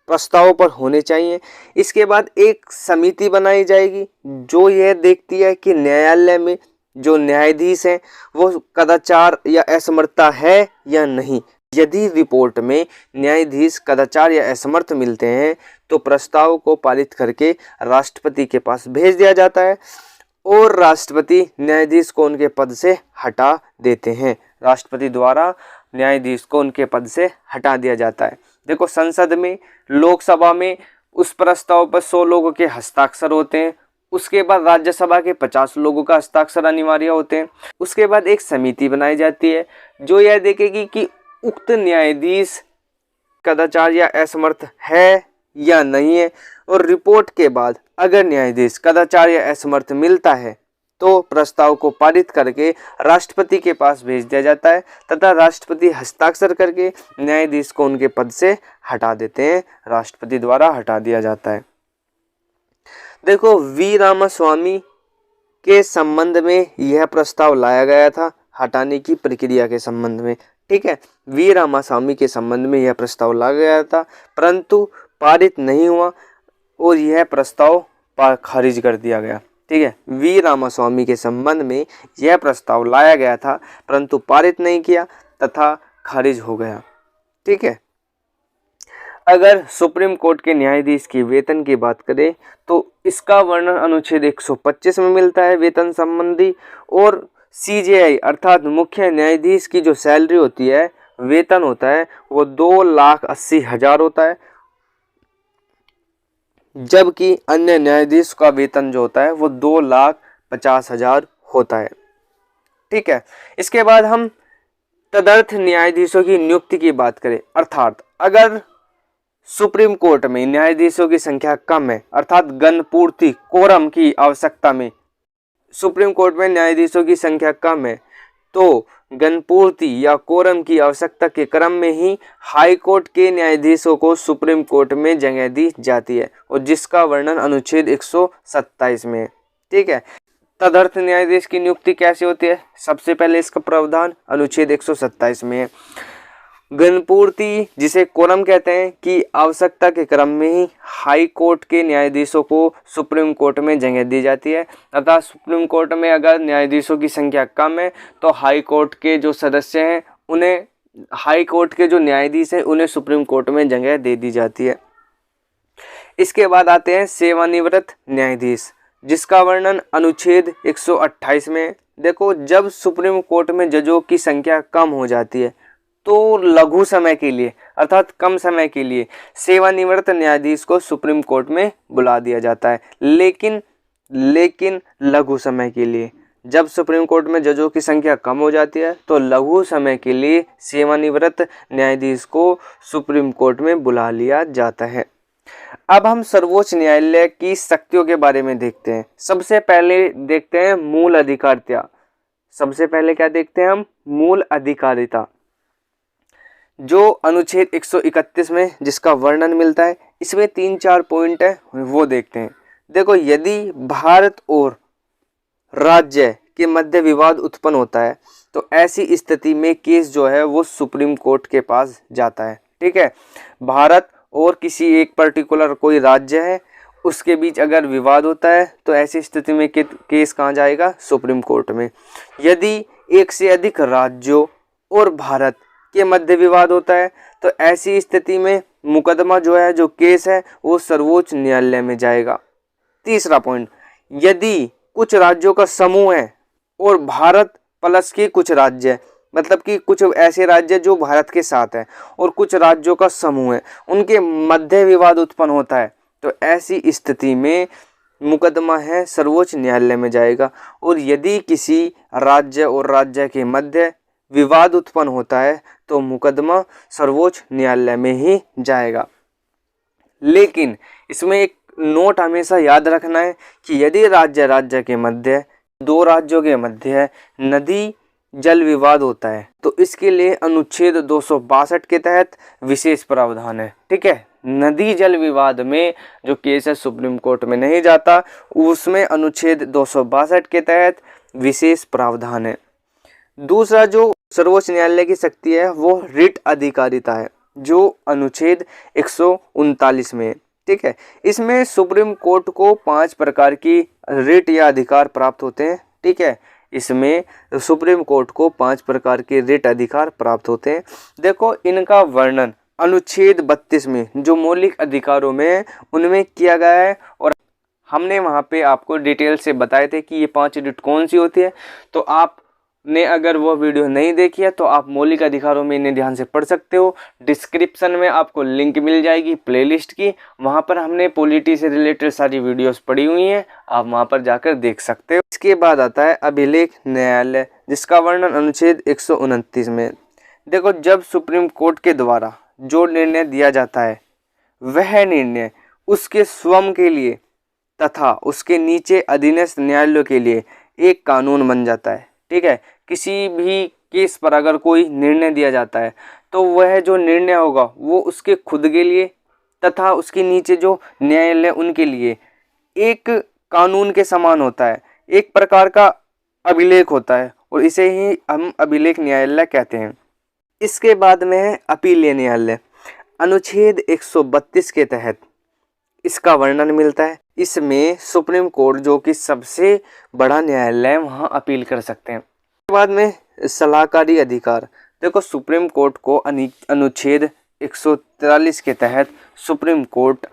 प्रस्तावों पर होने चाहिए। इसके बाद एक समिति बनाई जाएगी जो यह देखती है कि न्यायालय में जो न्यायाधीश हैं वो कदाचार या असमर्थता है या नहीं। यदि रिपोर्ट में न्यायाधीश कदाचार या असमर्थ मिलते हैं तो प्रस्ताव को पारित करके राष्ट्रपति के पास भेज दिया जाता है और राष्ट्रपति न्यायाधीश को उनके पद से हटा देते हैं। राष्ट्रपति द्वारा न्यायाधीश को उनके पद से हटा दिया जाता है। देखो संसद में, लोकसभा में उस प्रस्ताव पर 100 लोगों के हस्ताक्षर होते हैं। उसके बाद राज्यसभा के 50 लोगों का हस्ताक्षर अनिवार्य होते हैं। उसके बाद एक समिति बनाई जाती है जो यह देखेगी कि उक्त न्यायाधीश कदाचार या असमर्थ है या नहीं है, और रिपोर्ट के बाद अगर न्यायाधीश कदाचार या असमर्थ मिलता है तो प्रस्ताव को पारित करके राष्ट्रपति के पास भेज दिया जाता है तथा राष्ट्रपति हस्ताक्षर करके न्यायाधीश को उनके पद से हटा देते हैं, राष्ट्रपति द्वारा हटा दिया जाता है। देखो वी रामास्वामी के संबंध में यह प्रस्ताव लाया गया था हटाने की प्रक्रिया के संबंध में, ठीक है। वी रामास्वामी के संबंध में यह प्रस्ताव लाया गया था परंतु पारित नहीं हुआ और यह प्रस्ताव खारिज कर दिया गया, ठीक है। वी रामास्वामी के संबंध में यह प्रस्ताव लाया गया था परंतु पारित नहीं किया तथा खारिज हो गया, ठीक है। अगर सुप्रीम कोर्ट के न्यायाधीश की वेतन की बात करें तो इसका वर्णन अनुच्छेद 125 में मिलता है वेतन संबंधी, और सीजेआई अर्थात मुख्य न्यायाधीश की जो सैलरी होती है, वेतन होता है, वो 2,80,000 होता है, जबकि अन्य न्यायाधीश का वेतन जो होता है वो 2,50,000 होता है, ठीक है। इसके बाद हम तदर्थ न्यायाधीशों की नियुक्ति की बात करें, अर्थात अगर सुप्रीम कोर्ट में न्यायाधीशों की संख्या कम है, अर्थात गणपूर्ति कोरम की आवश्यकता में सुप्रीम कोर्ट में न्यायाधीशों की संख्या कम है तो गणपूर्ति या कोरम की आवश्यकता के क्रम में ही हाई कोर्ट के न्यायाधीशों को सुप्रीम कोर्ट में जगह दी जाती है, और जिसका वर्णन अनुच्छेद 127 में है, ठीक है। तदर्थ न्यायाधीश की नियुक्ति कैसे होती है? सबसे पहले इसका प्रावधान अनुच्छेद 127 में है। गणपूर्ति जिसे कोरम कहते हैं कि आवश्यकता के क्रम में ही हाई कोर्ट के न्यायाधीशों को सुप्रीम कोर्ट में जगह दी जाती है, तथा सुप्रीम कोर्ट में अगर न्यायाधीशों की संख्या कम है तो हाई कोर्ट के जो सदस्य हैं उन्हें, हाई कोर्ट के जो न्यायाधीश हैं उन्हें सुप्रीम कोर्ट में जगह दे दी जाती है। इसके बाद आते हैं सेवानिवृत्त न्यायाधीश, जिसका वर्णन अनुच्छेद 128 में। देखो जब सुप्रीम कोर्ट में जजों की संख्या कम हो जाती है तो लघु समय के लिए अर्थात कम समय के लिए सेवानिवृत्त न्यायाधीश को सुप्रीम कोर्ट में बुला दिया जाता है, लेकिन लघु समय के लिए। जब सुप्रीम कोर्ट में जजों की संख्या कम हो जाती है तो लघु समय के लिए सेवानिवृत्त न्यायाधीश को सुप्रीम कोर्ट में बुला लिया जाता है। अब हम सर्वोच्च न्यायालय की शक्तियों के बारे में देखते हैं। सबसे पहले देखते हैं मूल अधिकारिता। सबसे पहले क्या देखते हैं हम? मूल अधिकारिता, जो अनुच्छेद 131 में जिसका वर्णन मिलता है। इसमें 3-4 पॉइंट है वो देखते हैं। देखो यदि भारत और राज्य के मध्य विवाद उत्पन्न होता है तो ऐसी स्थिति में केस जो है वो सुप्रीम कोर्ट के पास जाता है, ठीक है। भारत और किसी एक पर्टिकुलर कोई राज्य है उसके बीच अगर विवाद होता है तो ऐसी स्थिति में केस कहाँ जाएगा? सुप्रीम कोर्ट में। यदि एक से अधिक राज्यों और भारत के मध्य विवाद होता है तो ऐसी स्थिति में मुकदमा जो है, जो केस है, वो सर्वोच्च न्यायालय में जाएगा। तीसरा पॉइंट, यदि कुछ राज्यों का समूह है और भारत प्लस के कुछ राज्य, मतलब कि कुछ ऐसे राज्य जो भारत के साथ है और कुछ राज्यों का समूह है, उनके मध्य विवाद उत्पन्न होता है तो ऐसी स्थिति में मुकदमा है सर्वोच्च न्यायालय में जाएगा। और यदि किसी राज्य और राज्य के मध्य विवाद उत्पन्न होता है तो मुकदमा सर्वोच्च न्यायालय में ही जाएगा। लेकिन इसमें एक नोट हमेशा याद रखना है कि यदि राज्य के मध्य, दो राज्यों के मध्य नदी जल विवाद होता है तो इसके लिए अनुच्छेद 262 के तहत विशेष प्रावधान है, ठीक है। नदी जल विवाद में जो केस है सुप्रीम कोर्ट में नहीं जाता, उसमें अनुच्छेद 262 के तहत विशेष प्रावधान है। दूसरा जो सर्वोच्च न्यायालय की शक्ति है वो रिट अधिकारिता है, जो अनुच्छेद 139 में है, ठीक है। इसमें सुप्रीम कोर्ट को 5 प्रकार की रिट या अधिकार प्राप्त होते हैं, ठीक है। इसमें सुप्रीम कोर्ट को 5 प्रकार के रिट अधिकार प्राप्त होते हैं। देखो इनका वर्णन अनुच्छेद 32 में जो मौलिक अधिकारों में उनमें किया गया है, और हमने वहाँ पे आपको डिटेल से बताए थे कि ये 5 रिट कौन सी होती है। तो आप ने अगर वो वीडियो नहीं देखी है तो आप मौलिक अधिकारों में इन्हें ध्यान से पढ़ सकते हो। डिस्क्रिप्शन में आपको लिंक मिल जाएगी प्लेलिस्ट की, वहाँ पर हमने पॉलिटी से रिलेटेड सारी वीडियोस पड़ी हुई हैं, आप वहाँ पर जाकर देख सकते हो। इसके बाद आता है अभिलेख न्यायालय, जिसका वर्णन अनुच्छेद 129 में। देखो, जब सुप्रीम कोर्ट के द्वारा जो निर्णय दिया जाता है वह निर्णय उसके स्वयं के लिए तथा उसके नीचे अधीनस्थ न्यायालयों के लिए एक कानून बन जाता है। ठीक है, किसी भी केस पर अगर कोई निर्णय दिया जाता है तो वह जो निर्णय होगा वो उसके खुद के लिए तथा उसके नीचे जो न्यायालय उनके लिए एक कानून के समान होता है, एक प्रकार का अभिलेख होता है, और इसे ही हम अभिलेख न्यायालय कहते हैं। इसके बाद में है अपीलीय न्यायालय। अनुच्छेद 132 के तहत इसका वर्णन मिलता है। इसमें सुप्रीम कोर्ट जो कि सबसे बड़ा न्यायालय है वहाँ अपील कर सकते हैं। इसके बाद में सलाहकारी अधिकार। देखो, सुप्रीम कोर्ट को अनुच्छेद 143 के तहत सुप्रीम कोर्ट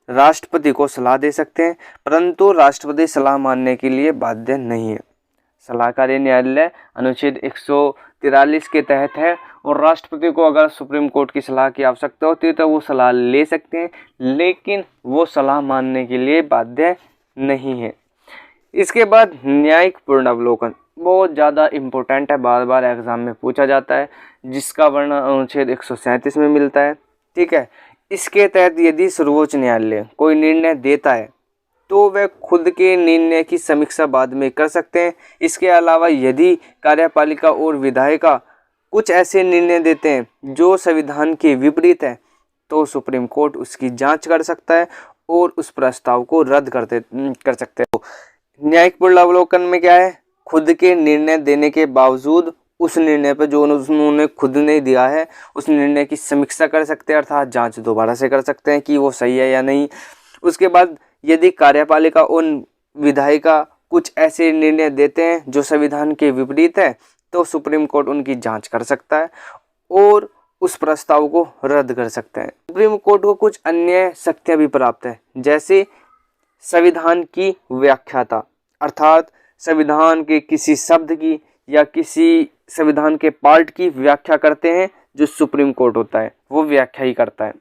राष्ट्रपति को सलाह दे सकते हैं, परंतु राष्ट्रपति सलाह मानने के लिए बाध्य नहीं है। सलाहकारी न्यायालय अनुच्छेद 143 के तहत है और राष्ट्रपति को अगर सुप्रीम कोर्ट की सलाह की आवश्यकता होती है तो वो सलाह ले सकते हैं, लेकिन वो सलाह मानने के लिए बाध्य नहीं है। इसके बाद न्यायिक पुनर्वलोकन बहुत ज़्यादा इम्पोर्टेंट है, बार बार एग्जाम में पूछा जाता है, जिसका वर्णन अनुच्छेद 137 में मिलता है। ठीक है, इसके तहत यदि सर्वोच्च न्यायालय कोई निर्णय देता है तो वह खुद के निर्णय की समीक्षा बाद में कर सकते हैं। इसके अलावा यदि कार्यपालिका और विधायिका कुछ ऐसे निर्णय देते हैं जो संविधान के विपरीत है तो सुप्रीम कोर्ट उसकी जांच कर सकता है और उस प्रस्ताव को रद्द कर सकते हैं। न्यायिक पुनर्वलोकन में क्या है, खुद के निर्णय देने के बावजूद उस निर्णय पर जो उन्होंने खुद ने दिया है उस निर्णय की समीक्षा कर सकते हैं, अर्थात जांच दोबारा से कर सकते हैं कि वो सही है या नहीं। उसके बाद यदि कार्यपालिका और विधायिका कुछ ऐसे निर्णय देते हैं जो संविधान के विपरीत है तो सुप्रीम कोर्ट उनकी जांच कर सकता है और उस प्रस्ताव को रद्द कर सकते हैं। सुप्रीम कोर्ट को कुछ अन्य शक्तियां भी प्राप्त है, जैसे संविधान की व्याख्याता, अर्थात संविधान के किसी शब्द की या किसी संविधान के पार्ट की व्याख्या करते हैं जो सुप्रीम कोर्ट होता है, वो व्याख्या ही करता है।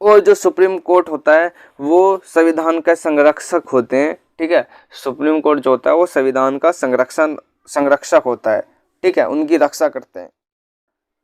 और जो सुप्रीम कोर्ट होता है वो संविधान का संरक्षक होते हैं। ठीक है, सुप्रीम कोर्ट जो होता है वो संविधान का संरक्षक होता है। ठीक है, उनकी रक्षा करते हैं।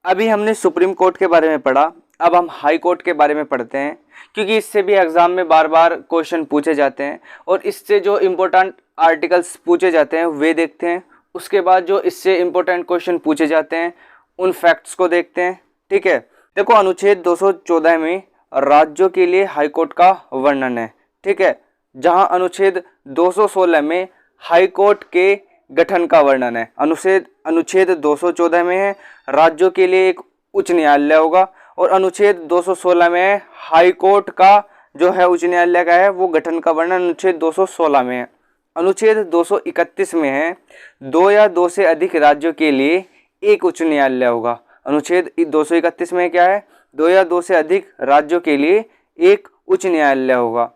अभी हमने सुप्रीम कोर्ट के बारे में पढ़ा, अब हम हाई कोर्ट के बारे में पढ़ते हैं, क्योंकि इससे भी एग्जाम में बार बार क्वेश्चन पूछे जाते हैं और इससे जो इम्पोर्टेंट आर्टिकल्स पूछे जाते हैं वे देखते हैं। उसके बाद जो इससे इम्पोर्टेंट क्वेश्चन पूछे जाते हैं उन फैक्ट्स को देखते हैं। ठीक है, देखो, अनुच्छेद 214 में राज्यों के लिए हाई कोर्ट का वर्णन है। ठीक है, जहां अनुच्छेद 216 में हाई कोर्ट के गठन का वर्णन है। अनुच्छेद 214 में है राज्यों के लिए एक उच्च न्यायालय होगा और अनुच्छेद 216 में हाई कोर्ट का जो है उच्च न्यायालय का है वो गठन का वर्णन अनुच्छेद 216 में है। अनुच्छेद 231 में है 2 या 2 से अधिक राज्यों के लिए एक उच्च न्यायालय होगा। अनुच्छेद 231 में क्या है, 2 या 2 से अधिक राज्यों के लिए एक उच्च न्यायालय होगा।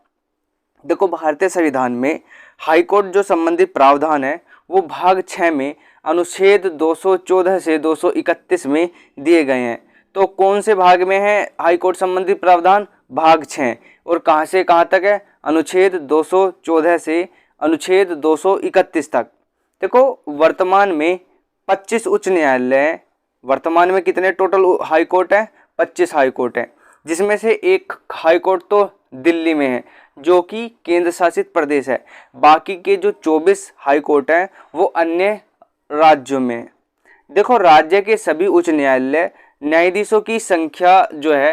देखो, भारतीय संविधान में हाई कोर्ट जो संबंधित प्रावधान है वो भाग 6 में अनुच्छेद 214 से 231 में दिए गए हैं। तो कौन से भाग में है हाई कोर्ट संबंधित प्रावधान? भाग 6। और कहाँ से कहाँ तक है? अनुच्छेद 214 से अनुच्छेद 231 तक। देखो, वर्तमान में 25 उच्च न्यायालय है। वर्तमान में कितने टोटल हाई कोर्ट है? 25 हाई कोर्ट है, जिसमें से एक हाई कोर्ट तो दिल्ली में है जो कि केंद्र शासित प्रदेश है। बाकी के जो 24 हाई कोर्ट हैं वो अन्य राज्यों में है। देखो, राज्य के सभी उच्च न्यायालय न्यायाधीशों की संख्या जो है,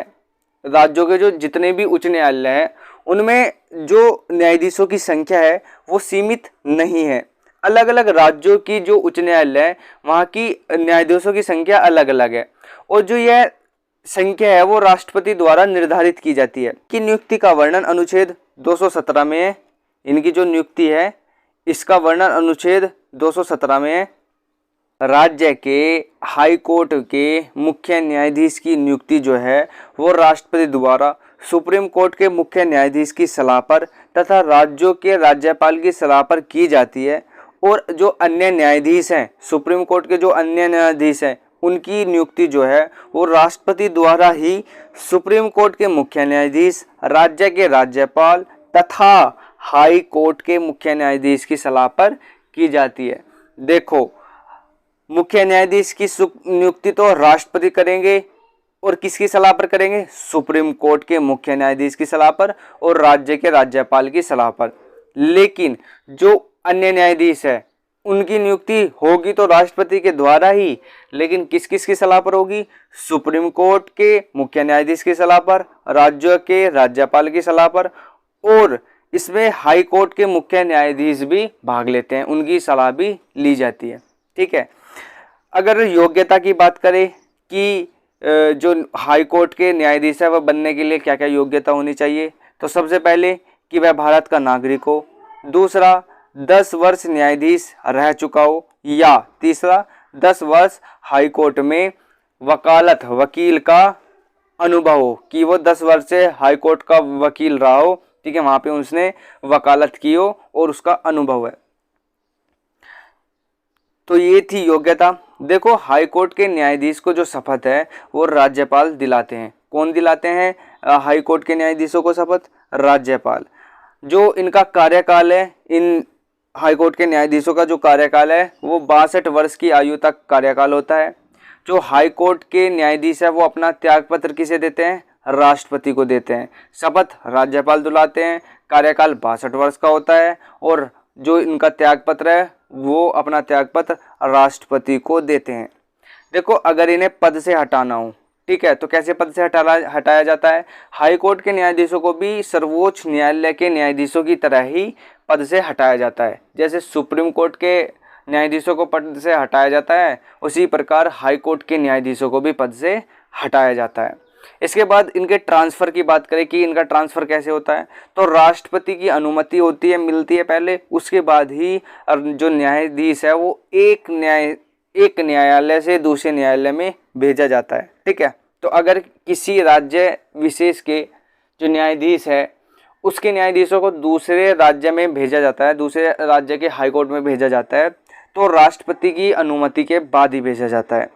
राज्यों के जो जितने भी उच्च न्यायालय हैं उनमें जो न्यायाधीशों की संख्या है वो सीमित नहीं है। अलग अलग राज्यों की जो उच्च न्यायालय है वहाँ की न्यायाधीशों की संख्या अलग अलग है और जो यह संख्या है वो राष्ट्रपति द्वारा निर्धारित की जाती है। कि नियुक्ति का वर्णन अनुच्छेद 217 में है। इनकी जो नियुक्ति है इसका वर्णन अनुच्छेद 217 में है। राज्य के हाई कोर्ट के मुख्य न्यायाधीश की नियुक्ति जो है वो राष्ट्रपति द्वारा सुप्रीम कोर्ट के मुख्य न्यायाधीश की सलाह पर तथा राज्यों के राज्यपाल की सलाह पर की जाती है और जो अन्य न्यायाधीश हैं, सुप्रीम कोर्ट के जो अन्य न्यायाधीश हैं, उनकी नियुक्ति जो है वो राष्ट्रपति द्वारा ही सुप्रीम कोर्ट के मुख्य न्यायाधीश, राज्य के राज्यपाल तथा हाई कोर्ट के मुख्य न्यायाधीश की सलाह पर की जाती है। देखो, मुख्य न्यायाधीश की नियुक्ति तो राष्ट्रपति करेंगे और किसकी सलाह पर करेंगे? सुप्रीम कोर्ट के मुख्य न्यायाधीश की सलाह पर और राज्य के राज्यपाल की सलाह पर। लेकिन जो अन्य न्यायाधीश है उनकी नियुक्ति होगी तो राष्ट्रपति के द्वारा ही, लेकिन किस किस की सलाह पर होगी? सुप्रीम कोर्ट के मुख्य न्यायाधीश की सलाह पर, राज्य के राज्यपाल की सलाह पर, और इसमें हाई कोर्ट के मुख्य न्यायाधीश भी भाग लेते हैं, उनकी सलाह भी ली जाती है। ठीक है। अगर योग्यता की बात करें कि जो हाई कोर्ट के न्यायाधीश है वह बनने के लिए क्या क्या योग्यता होनी चाहिए, तो सबसे पहले कि वह भारत का नागरिक हो, दूसरा 10 वर्ष न्यायाधीश रह चुका हो, या तीसरा 10 वर्ष हाई कोर्ट में वकालत वकील का अनुभव हो, कि वो 10 वर्ष से हाई कोर्ट का वकील रहा हो, ठीक है, वहां पे उसने वकालत की हो और उसका अनुभव है। तो ये थी योग्यता। देखो, हाई कोर्ट के न्यायाधीश को जो शपथ है वो राज्यपाल दिलाते हैं। कौन दिलाते हैं हाई कोर्ट के न्यायाधीशों को शपथ? राज्यपाल। जो इनका कार्यकाल है, इन हाई कोर्ट के न्यायाधीशों का जो कार्यकाल है वो 62 वर्ष की आयु तक कार्यकाल होता है। जो हाई कोर्ट के न्यायाधीश है वो अपना त्यागपत्र किसे देते हैं? राष्ट्रपति को देते हैं। शपथ राज्यपाल दिलाते हैं। कार्यकाल 62 वर्ष का होता है और जो इनका त्यागपत्र है वो अपना त्यागपत्र राष्ट्रपति को देते हैं। देखो, अगर इन्हें पद से हटाना हो, ठीक है, तो कैसे पद से हटाया जाता है? हाई कोर्ट के न्यायाधीशों को भी सर्वोच्च न्यायालय के न्यायाधीशों की तरह ही पद से हटाया जाता है। जैसे सुप्रीम कोर्ट के न्यायाधीशों को पद से हटाया जाता है, उसी प्रकार हाई कोर्ट के न्यायाधीशों को भी पद से हटाया जाता है। इसके बाद इनके ट्रांसफ़र की बात करें कि इनका ट्रांसफ़र कैसे होता है, तो राष्ट्रपति की अनुमति होती है, मिलती है पहले, उसके बाद ही जो न्यायाधीश है वो एक न्यायालय से दूसरे न्यायालय में भेजा जाता है। ठीक है। तो अगर किसी राज्य विशेष के जो न्यायाधीश है उसके न्यायाधीशों को दूसरे राज्य में भेजा जाता है, दूसरे राज्य के हाई कोर्ट में भेजा जाता है, तो राष्ट्रपति की अनुमति के बाद ही भेजा जाता है।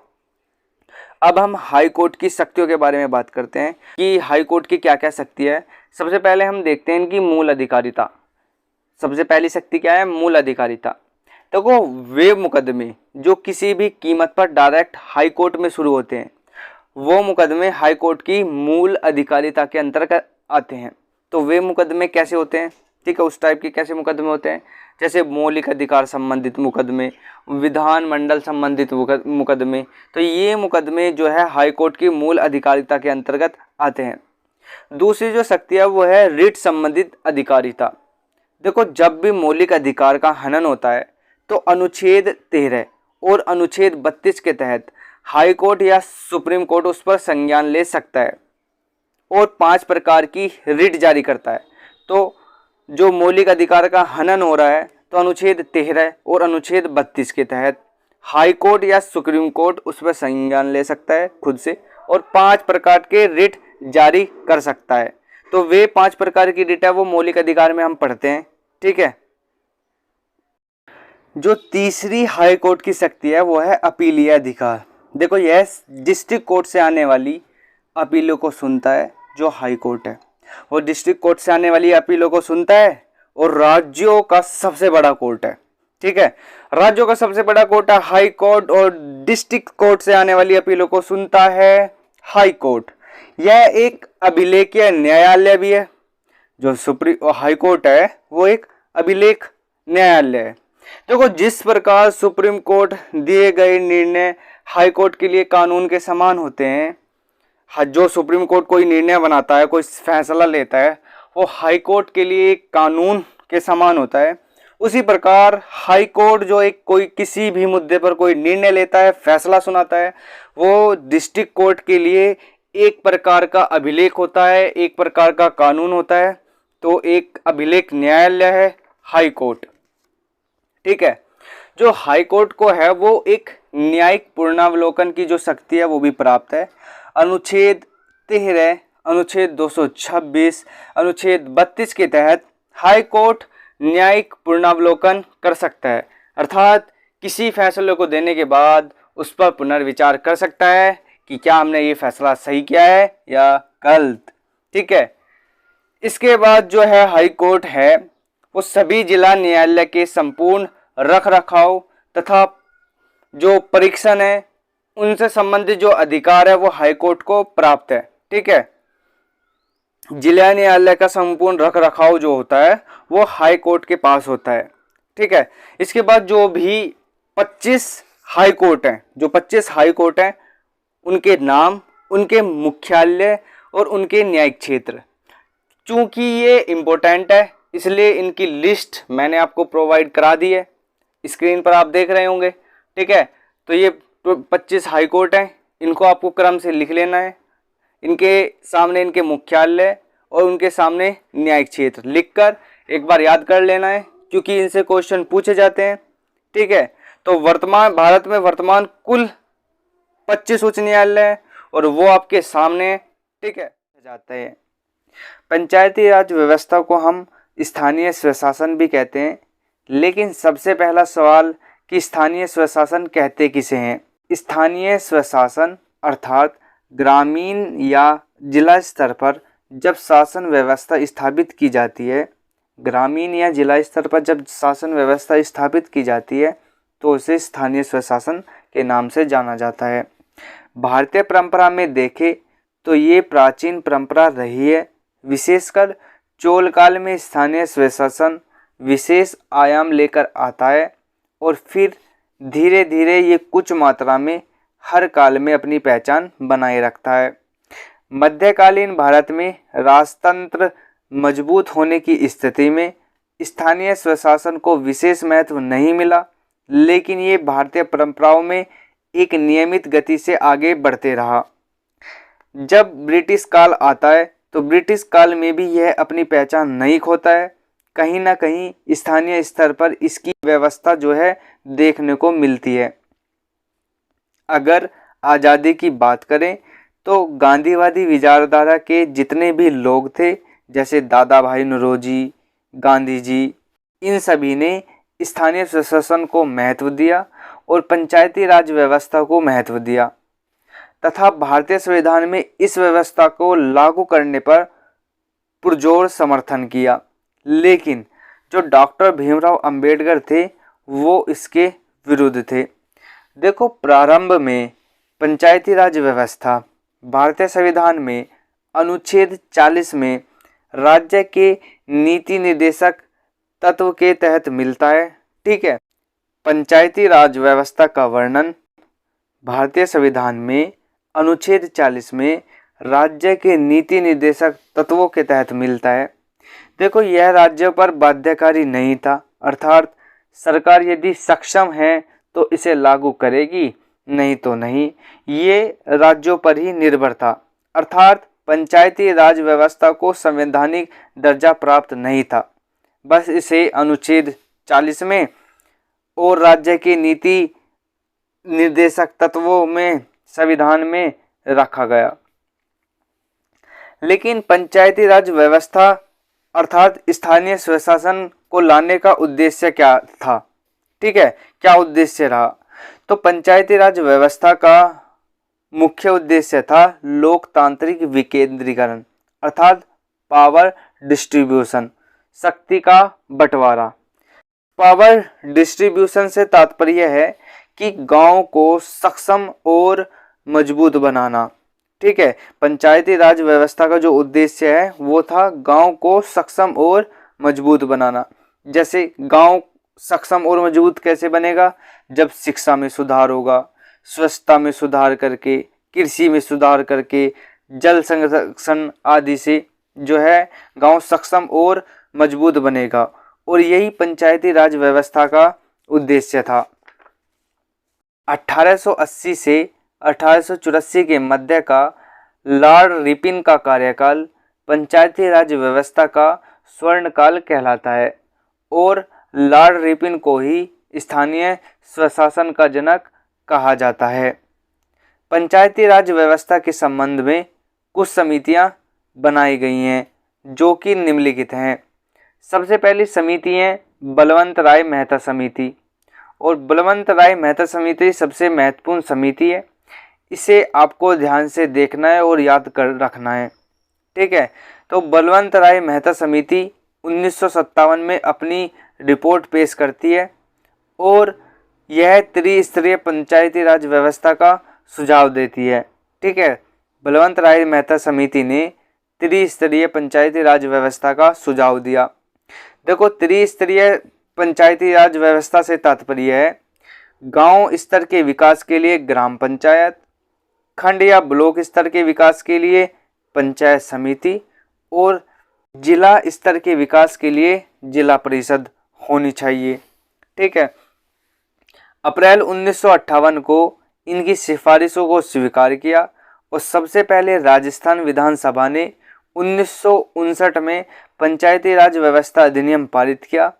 अब हम हाई कोर्ट की शक्तियों के बारे में बात करते हैं कि हाई कोर्ट की क्या क्या शक्ति है। सबसे पहले हम देखते हैं इनकी मूल अधिकारिता। सबसे पहली शक्ति क्या है? मूल अधिकारिता। देखो, वे मुकदमे जो किसी भी कीमत पर डायरेक्ट हाई कोर्ट में शुरू होते हैं, वो मुकदमे हाई कोर्ट की मूल अधिकारिता के अंतर्गत आते हैं। तो वे मुकदमे कैसे होते हैं? ठीक है, उस टाइप के कैसे मुकदमे होते हैं? जैसे मौलिक अधिकार संबंधित मुकदमे, विधानमंडल संबंधित मुकदमे। तो ये मुकदमे जो है हाई कोर्ट की मूल अधिकारिता के अंतर्गत आते हैं। दूसरी जो शक्ति है वो है रिट संबंधित अधिकारिता। देखो, जब भी मौलिक अधिकार का हनन होता है तो अनुच्छेद 13 और अनुच्छेद 32 के तहत हाई कोर्ट या सुप्रीम कोर्ट उस पर संज्ञान ले सकता है और 5 प्रकार की रिट जारी करता है। तो जो मौलिक अधिकार का हनन हो रहा है तो अनुच्छेद 13 और अनुच्छेद 32 के तहत हाई कोर्ट या सुप्रीम कोर्ट उस पर संज्ञान ले सकता है खुद से और 5 प्रकार के रिट जारी कर सकता है। तो वे 5 प्रकार की रिट है वो मौलिक अधिकार में हम पढ़ते हैं। ठीक है। जो तीसरी हाई कोर्ट की शक्ति है वो है अपीलीय अधिकार। देखो, यह डिस्ट्रिक्ट कोर्ट से आने वाली अपीलों को सुनता है। जो हाई कोर्ट है वो डिस्ट्रिक्ट कोर्ट से आने वाली अपीलों को सुनता है और राज्यों का सबसे बड़ा कोर्ट है। ठीक है, राज्यों का सबसे बड़ा कोर्ट है हाई कोर्ट और डिस्ट्रिक्ट कोर्ट से आने वाली अपीलों को सुनता है हाई कोर्ट। यह एक अभिलेखीय न्यायालय भी है। जो हाई कोर्ट है वो एक अभिलेख न्यायालय है। देखो, जिस प्रकार सुप्रीम कोर्ट दिए गए निर्णय हाई कोर्ट के लिए कानून के समान होते हैं, जो सुप्रीम कोर्ट कोई निर्णय बनाता है, कोई फैसला लेता है, वो हाई कोर्ट के लिए एक कानून के समान होता है, उसी प्रकार हाई कोर्ट जो कोई किसी भी मुद्दे पर कोई निर्णय लेता है, फैसला सुनाता है, वो डिस्ट्रिक्ट कोर्ट के लिए एक प्रकार का अभिलेख होता है, एक प्रकार का कानून होता है। तो एक अभिलेख न्यायालय है हाई कोर्ट। ठीक है। जो हाई कोर्ट को है वो एक न्यायिक पूर्णावलोकन की जो शक्ति है वो भी प्राप्त है। अनुच्छेद 13, अनुच्छेद 226, अनुच्छेद 32 के तहत हाई कोर्ट न्यायिक पूर्णावलोकन कर सकता है। अर्थात किसी फैसले को देने के बाद उस पर पुनर्विचार कर सकता है कि क्या हमने ये फैसला सही किया है या गलत। ठीक है। इसके बाद जो है हाई कोर्ट है वो सभी जिला न्यायालय के संपूर्ण रख रखाव तथा जो परीक्षण है उनसे संबंधित जो अधिकार है वो हाई कोर्ट को प्राप्त है। ठीक है। जिला न्यायालय का संपूर्ण रख रखाव जो होता है वो हाई कोर्ट के पास होता है। ठीक है। इसके बाद जो भी 25 हाई कोर्ट हैं, जो 25 हाई कोर्ट हैं उनके नाम, उनके मुख्यालय और उनके न्यायिक क्षेत्र, चूंकि ये इम्पोर्टेंट है इसलिए इनकी लिस्ट मैंने आपको प्रोवाइड करा दी है, स्क्रीन पर आप देख रहे होंगे। ठीक है। तो ये 25 हाई कोर्ट हैं, इनको आपको क्रम से लिख लेना है। इनके सामने इनके मुख्यालय और उनके सामने न्यायिक क्षेत्र लिखकर एक बार याद कर लेना है, क्योंकि इनसे क्वेश्चन पूछे जाते हैं। ठीक है। तो भारत में वर्तमान कुल 25 उच्च न्यायालय है और वो आपके सामने। ठीक है। जाते हैं। पंचायती राज व्यवस्था को हम स्थानीय स्वशासन भी कहते हैं, लेकिन सबसे पहला सवाल कि स्थानीय स्वशासन कहते किसे हैं। स्थानीय स्वशासन अर्थात ग्रामीण या जिला स्तर पर जब शासन व्यवस्था स्थापित की जाती है, ग्रामीण या जिला स्तर पर जब शासन व्यवस्था स्थापित की जाती है तो उसे स्थानीय स्वशासन के नाम से जाना जाता है। भारतीय परंपरा में देखें तो ये प्राचीन परंपरा रही है। विशेषकर चोल काल में स्थानीय स्वशासन विशेष आयाम लेकर आता है और फिर धीरे धीरे ये कुछ मात्रा में हर काल में अपनी पहचान बनाए रखता है। मध्यकालीन भारत में राजतंत्र मजबूत होने की स्थिति में स्थानीय स्वशासन को विशेष महत्व नहीं मिला, लेकिन ये भारतीय परंपराओं में एक नियमित गति से आगे बढ़ते रहा। जब ब्रिटिश काल आता है तो ब्रिटिश काल में भी यह अपनी पहचान नहीं खोता है। कहीं ना कहीं स्थानीय स्तर पर इसकी व्यवस्था जो है देखने को मिलती है। अगर आज़ादी की बात करें तो गांधीवादी विचारधारा के जितने भी लोग थे, जैसे दादा भाई नौरोजी, गांधी जी, इन सभी ने स्थानीय स्वशासन को महत्व दिया और पंचायती राज व्यवस्था को महत्व दिया तथा भारतीय संविधान में इस व्यवस्था को लागू करने पर पुरजोर समर्थन किया। लेकिन जो डॉक्टर भीमराव अंबेडकर थे वो इसके विरुद्ध थे। देखो, प्रारंभ में पंचायती राज व्यवस्था भारतीय संविधान में अनुच्छेद 40 में राज्य के नीति निर्देशक तत्व के तहत मिलता है। ठीक है। पंचायती राज व्यवस्था का वर्णन भारतीय संविधान में अनुच्छेद 40 में राज्य के नीति निर्देशक तत्वों के तहत मिलता है। देखो, यह राज्यों पर बाध्यकारी नहीं था, अर्थात सरकार यदि सक्षम है तो इसे लागू करेगी, नहीं तो नहीं। ये राज्यों पर ही निर्भर था, अर्थात पंचायती राज व्यवस्था को संवैधानिक दर्जा प्राप्त नहीं था। बस इसे अनुच्छेद 40 में और राज्य के नीति निर्देशक तत्वों में संविधान में रखा गया। लेकिन पंचायती राज व्यवस्था अर्थात स्थानीय स्वशासन को लाने का उद्देश्य क्या था? ठीक है, क्या उद्देश्य रहा? तो पंचायती राज व्यवस्था का मुख्य उद्देश्य था लोकतांत्रिक विकेंद्रीकरण अर्थात पावर डिस्ट्रीब्यूशन, शक्ति का बंटवारा। पावर डिस्ट्रीब्यूशन से तात्पर्य है कि गांव को सक्षम और मजबूत बनाना। ठीक है, पंचायती राज व्यवस्था का जो उद्देश्य है वो था गांव को सक्षम और मजबूत बनाना। जैसे गांव सक्षम और मजबूत कैसे बनेगा? जब शिक्षा में सुधार होगा, स्वच्छता में सुधार करके, कृषि में सुधार करके, जल संरक्षण आदि से जो है गांव सक्षम और मजबूत बनेगा। और यही पंचायती राज व्यवस्था का उद्देश्य था। 1880 से 1884 के मध्य का लॉर्ड रिपिन का कार्यकाल पंचायती राज व्यवस्था का स्वर्णकाल कहलाता है और लॉर्ड रिपिन को ही स्थानीय स्वशासन का जनक कहा जाता है। पंचायती राज व्यवस्था के संबंध में कुछ समितियां बनाई गई हैं जो कि निम्नलिखित हैं। सबसे पहली समिति है बलवंत राय मेहता समिति और बलवंत राय मेहता समिति सबसे महत्वपूर्ण समिति है, इसे आपको ध्यान से देखना है और याद कर रखना है। ठीक है, तो बलवंत राय मेहता समिति 1957 में अपनी रिपोर्ट पेश करती है और यह त्रिस्तरीय पंचायती राज व्यवस्था का सुझाव देती है। ठीक है, बलवंत राय मेहता समिति ने त्रिस्तरीय पंचायती राज व्यवस्था का सुझाव दिया। देखो, त्रिस्तरीय पंचायती राज व्यवस्था से तात्पर्य है गांव स्तर के विकास के लिए ग्राम पंचायत, खंड या ब्लॉक स्तर के विकास के लिए पंचायत समिति और जिला स्तर के विकास के लिए जिला परिषद होनी चाहिए। ठीक है, अप्रैल 1958 को इनकी सिफारिशों को स्वीकार किया और सबसे पहले राजस्थान विधानसभा ने 1959 में पंचायती राज व्यवस्था अधिनियम पारित किया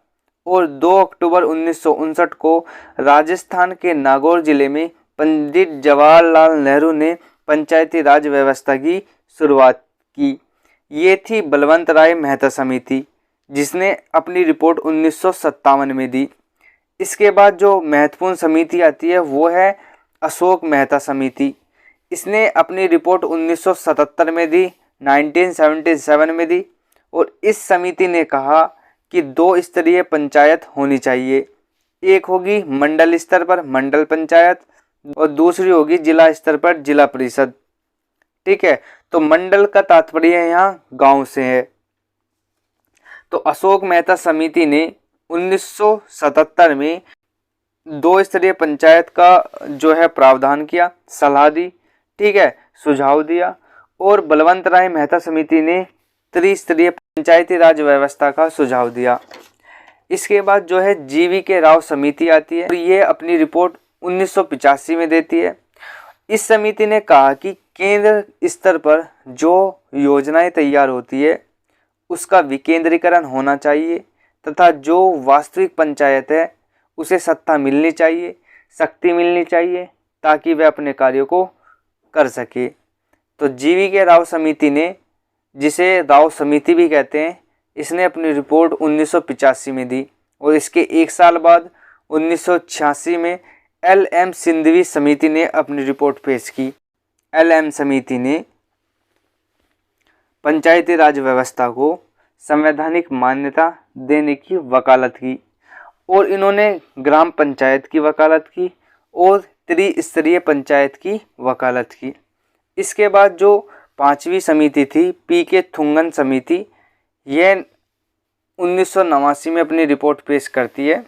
और 2 अक्टूबर 1959 को राजस्थान के नागौर जिले में पंडित जवाहरलाल नेहरू ने पंचायती राज व्यवस्था की शुरुआत की। ये थी बलवंत राय मेहता समिति, जिसने अपनी रिपोर्ट 1957 में दी। इसके बाद जो महत्वपूर्ण समिति आती है वो है अशोक मेहता समिति। इसने अपनी रिपोर्ट 1977 में दी, 1977 में दी और इस समिति ने कहा कि 2 स्तरीय पंचायत होनी चाहिए। एक होगी मंडल स्तर पर मंडल पंचायत और दूसरी होगी जिला स्तर पर जिला परिषद। ठीक है, तो मंडल का तात्पर्य यहाँ गांव से है। तो अशोक मेहता समिति ने 1977 में 2 स्तरीय पंचायत का जो है प्रावधान किया, सलाह दी। ठीक है, सुझाव दिया और बलवंत राय मेहता समिति ने त्रिस्तरीय पंचायती राज व्यवस्था का सुझाव दिया। इसके बाद जो है GV राव समिति आती है और ये अपनी रिपोर्ट 1985 में देती है। इस समिति ने कहा कि केंद्र स्तर पर जो योजनाएं तैयार होती है उसका विकेंद्रीकरण होना चाहिए तथा जो वास्तविक पंचायत है उसे सत्ता मिलनी चाहिए, शक्ति मिलनी चाहिए ताकि वह अपने कार्यों को कर सके। तो GV राव समिति ने, जिसे राव समिति भी कहते हैं, इसने अपनी रिपोर्ट 1985 में दी और इसके 1 साल बाद 1986 में LM सिंधवी समिति ने अपनी रिपोर्ट पेश की। LM समिति ने पंचायती राज व्यवस्था को संवैधानिक मान्यता देने की वकालत की और इन्होंने ग्राम पंचायत की वकालत की और त्रिस्तरीय पंचायत की वकालत की। इसके बाद जो 5वीं समिति थी PK थुंगन समिति, यह 1989 में अपनी रिपोर्ट पेश करती है।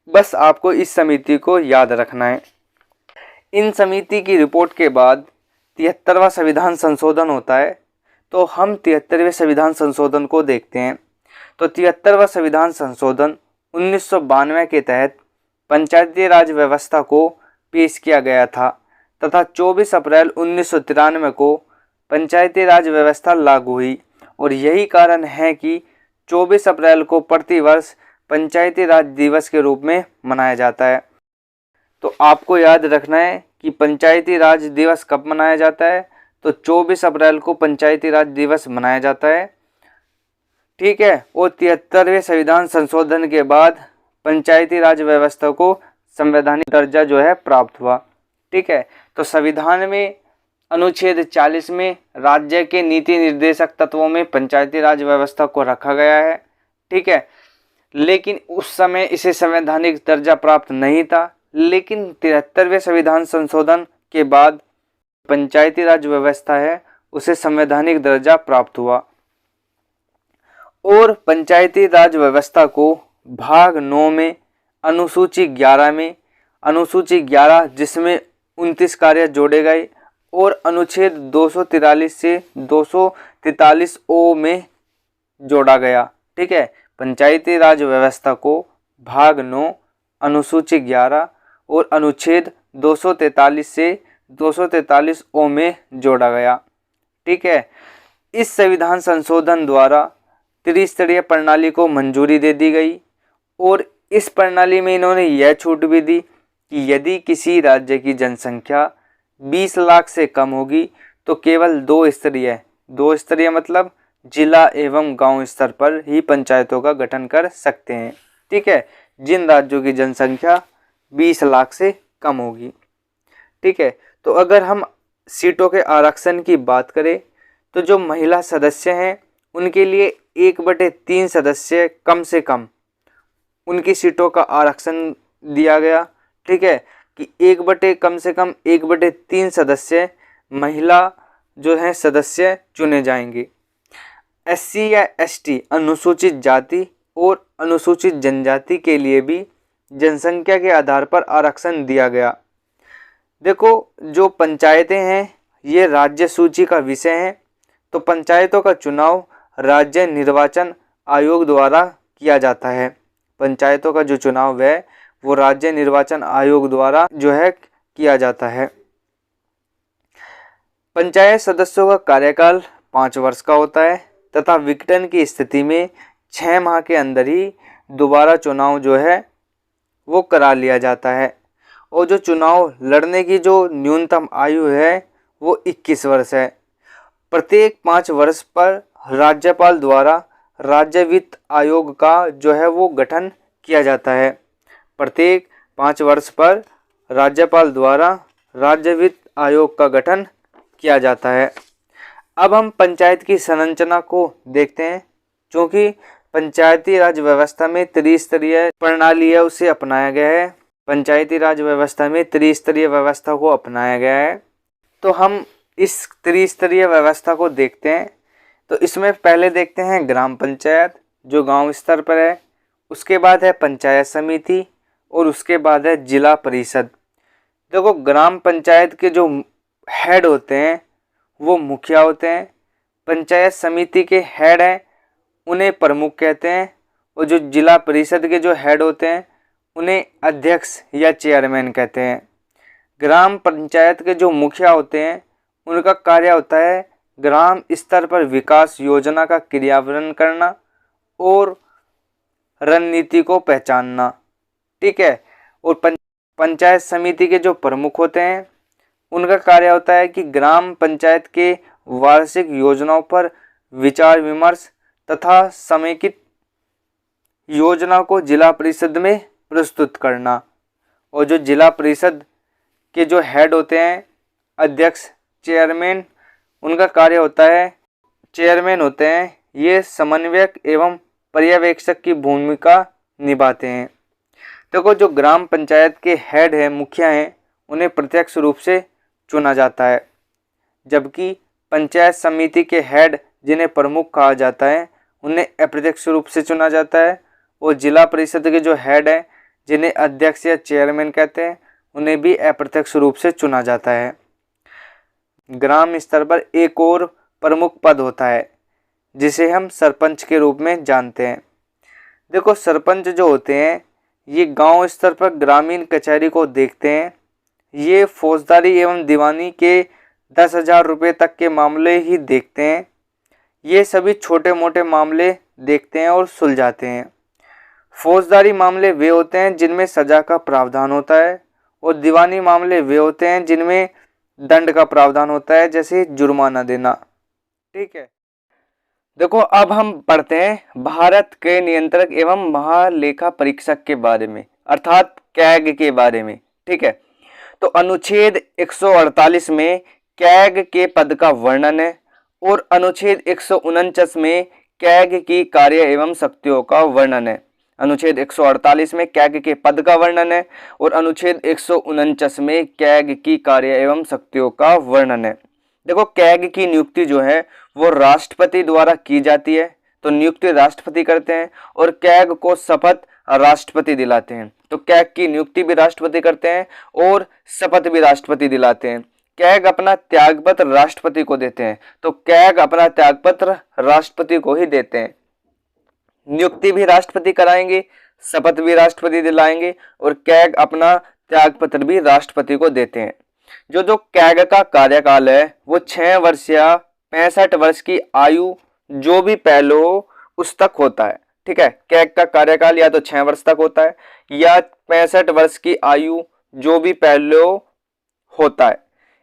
बस आपको इस समिति को याद रखना है। इन समिति की रिपोर्ट के बाद 73वां संविधान संशोधन होता है। तो हम 73वें संविधान संशोधन को देखते हैं। तो 73वां संविधान संशोधन 1992 के तहत पंचायती राज व्यवस्था को पेश किया गया था तथा 24 अप्रैल 1993 को पंचायती राज व्यवस्था लागू हुई और यही कारण है कि 24 अप्रैल को प्रतिवर्ष पंचायती राज दिवस के रूप में मनाया जाता है। तो आपको याद रखना है कि पंचायती राज दिवस कब मनाया जाता है, तो 24 अप्रैल को पंचायती राज दिवस मनाया जाता है। ठीक है, और 73वें संविधान संशोधन के बाद पंचायती राज व्यवस्था को संवैधानिक दर्जा जो है प्राप्त हुआ। ठीक है, तो संविधान में अनुच्छेद 40 में राज्य के नीति निर्देशक तत्वों में पंचायती राज व्यवस्था को रखा गया है। ठीक है, लेकिन उस समय इसे संवैधानिक दर्जा प्राप्त नहीं था, लेकिन 73वें संविधान संशोधन के बाद पंचायती राज व्यवस्था है उसे संवैधानिक दर्जा प्राप्त हुआ और पंचायती राज व्यवस्था को भाग 9 में अनुसूची 11 में, अनुसूची 11 जिसमें 29 कार्य जोड़े गए और अनुच्छेद 243 से 243 ओ में जोड़ा गया। ठीक है, पंचायती राज व्यवस्था को भाग 9 अनुसूची 11 और अनुच्छेद 243 से 243 ओ में जोड़ा गया। ठीक है, इस संविधान संशोधन द्वारा त्रिस्तरीय प्रणाली को मंजूरी दे दी गई और इस प्रणाली में इन्होंने यह छूट भी दी कि यदि किसी राज्य की जनसंख्या 20 लाख से कम होगी तो केवल 2 स्तरीय मतलब जिला एवं गांव स्तर पर ही पंचायतों का गठन कर सकते हैं। ठीक है, जिन राज्यों की जनसंख्या 20 लाख से कम होगी। ठीक है, तो अगर हम सीटों के आरक्षण की बात करें तो जो महिला सदस्य हैं उनके लिए 1/3 सदस्य कम से कम उनकी सीटों का आरक्षण दिया गया। ठीक है, कि कम से कम 1/3 सदस्य महिला जो है सदस्य चुने जाएंगे। SC या ST अनुसूचित जाति और अनुसूचित जनजाति के लिए भी जनसंख्या के आधार पर आरक्षण दिया गया। देखो, जो पंचायतें हैं ये राज्य सूची का विषय है, तो पंचायतों का चुनाव राज्य निर्वाचन आयोग द्वारा किया जाता है। पंचायतों का जो चुनाव है वो राज्य निर्वाचन आयोग द्वारा जो है किया जाता है। पंचायत सदस्यों का कार्यकाल 5 वर्ष का होता है तथा विघटन की स्थिति में 6 माह के अंदर ही दोबारा चुनाव जो है वो करा लिया जाता है। और जो चुनाव लड़ने की जो न्यूनतम आयु है वो 21 वर्ष है। प्रत्येक 5 वर्ष पर राज्यपाल द्वारा राज्य वित्त आयोग का जो है वो गठन किया जाता है। प्रत्येक 5 वर्ष पर राज्यपाल द्वारा राज्य वित्त आयोग का गठन किया जाता है। अब हम पंचायत की संरचना को देखते हैं। क्योंकि पंचायती राज व्यवस्था में त्रिस्तरीय प्रणाली है उसे अपनाया गया है। पंचायती राज व्यवस्था में त्रिस्तरीय व्यवस्था को अपनाया गया है। तो हम इस त्रिस्तरीय व्यवस्था को देखते हैं। तो इसमें पहले देखते हैं ग्राम पंचायत जो गांव स्तर पर है, उसके बाद है पंचायत समिति और उसके बाद है जिला परिषद। देखो, ग्राम पंचायत के जो हेड होते हैं वो मुखिया होते हैं। पंचायत समिति के हेड हैं उन्हें प्रमुख कहते हैं और जो जिला परिषद के जो हेड होते हैं उन्हें अध्यक्ष या चेयरमैन कहते हैं। ग्राम पंचायत के जो मुखिया होते हैं उनका कार्य होता है ग्राम स्तर पर विकास योजना का क्रियान्वयन करना और रणनीति को पहचानना। ठीक है, और पंचायत समिति के जो प्रमुख होते हैं उनका कार्य होता है कि ग्राम पंचायत के वार्षिक योजनाओं पर विचार विमर्श तथा समेकित योजना को जिला परिषद में प्रस्तुत करना। और जो जिला परिषद के जो हेड होते हैं अध्यक्ष चेयरमैन, उनका कार्य होता है, चेयरमैन होते हैं, ये समन्वयक एवं पर्यवेक्षक की भूमिका निभाते हैं। देखो, जो ग्राम पंचायत के हेड हैं मुखिया हैं उन्हें प्रत्यक्ष रूप से चुना जाता है, जबकि पंचायत समिति के हेड जिन्हें प्रमुख कहा जाता है उन्हें अप्रत्यक्ष रूप से चुना जाता है। और जिला परिषद के जो हेड हैं जिन्हें अध्यक्ष या चेयरमैन कहते हैं उन्हें भी अप्रत्यक्ष रूप से चुना जाता है। ग्राम स्तर पर एक और प्रमुख पद होता है जिसे हम सरपंच के रूप में जानते हैं। देखो, सरपंच जो होते हैं ये गांव स्तर पर ग्रामीण कचहरी को देखते हैं। ये फौजदारी एवं दीवानी के 10,000 रुपये तक के मामले ही देखते हैं। ये सभी छोटे मोटे मामले देखते हैं और सुलझाते हैं। फौजदारी मामले वे होते हैं जिनमें सजा का प्रावधान होता है और दीवानी मामले वे होते हैं जिनमें दंड का प्रावधान होता है, जैसे जुर्माना देना। ठीक है, देखो अब हम पढ़ते हैं भारत के नियंत्रक एवं महालेखा परीक्षक के बारे में, अर्थात कैग के बारे में। ठीक है, तो अनुच्छेद 148 में कैग के पद का वर्णन है और अनुच्छेद 149 में कैग की कार्य एवं शक्तियों का वर्णन है। अनुच्छेद 148 में कैग के पद का वर्णन है और अनुच्छेद 149 में कैग की कार्य एवं शक्तियों का वर्णन है। देखो, कैग की नियुक्ति जो है वो राष्ट्रपति द्वारा की जाती है, तो नियुक्ति राष्ट्रपति करते हैं और कैग को शपथ राष्ट्रपति दिलाते हैं। तो कैग की नियुक्ति भी राष्ट्रपति करते हैं और शपथ भी राष्ट्रपति दिलाते हैं। कैग अपना त्यागपत्र राष्ट्रपति को देते हैं, तो कैग अपना त्यागपत्र राष्ट्रपति को ही देते हैं। नियुक्ति भी राष्ट्रपति कराएंगे, शपथ भी राष्ट्रपति दिलाएंगे और कैग अपना त्यागपत्र भी राष्ट्रपति को देते हैं। जो कैग का कार्यकाल है वो 6 वर्ष या 65 वर्ष की आयु जो भी पहले हो उस तक होता है। ठीक है, कैग का कार्यकाल या तो 6 वर्ष तक होता है या 65 वर्ष की आयु जो भी पहले होता है।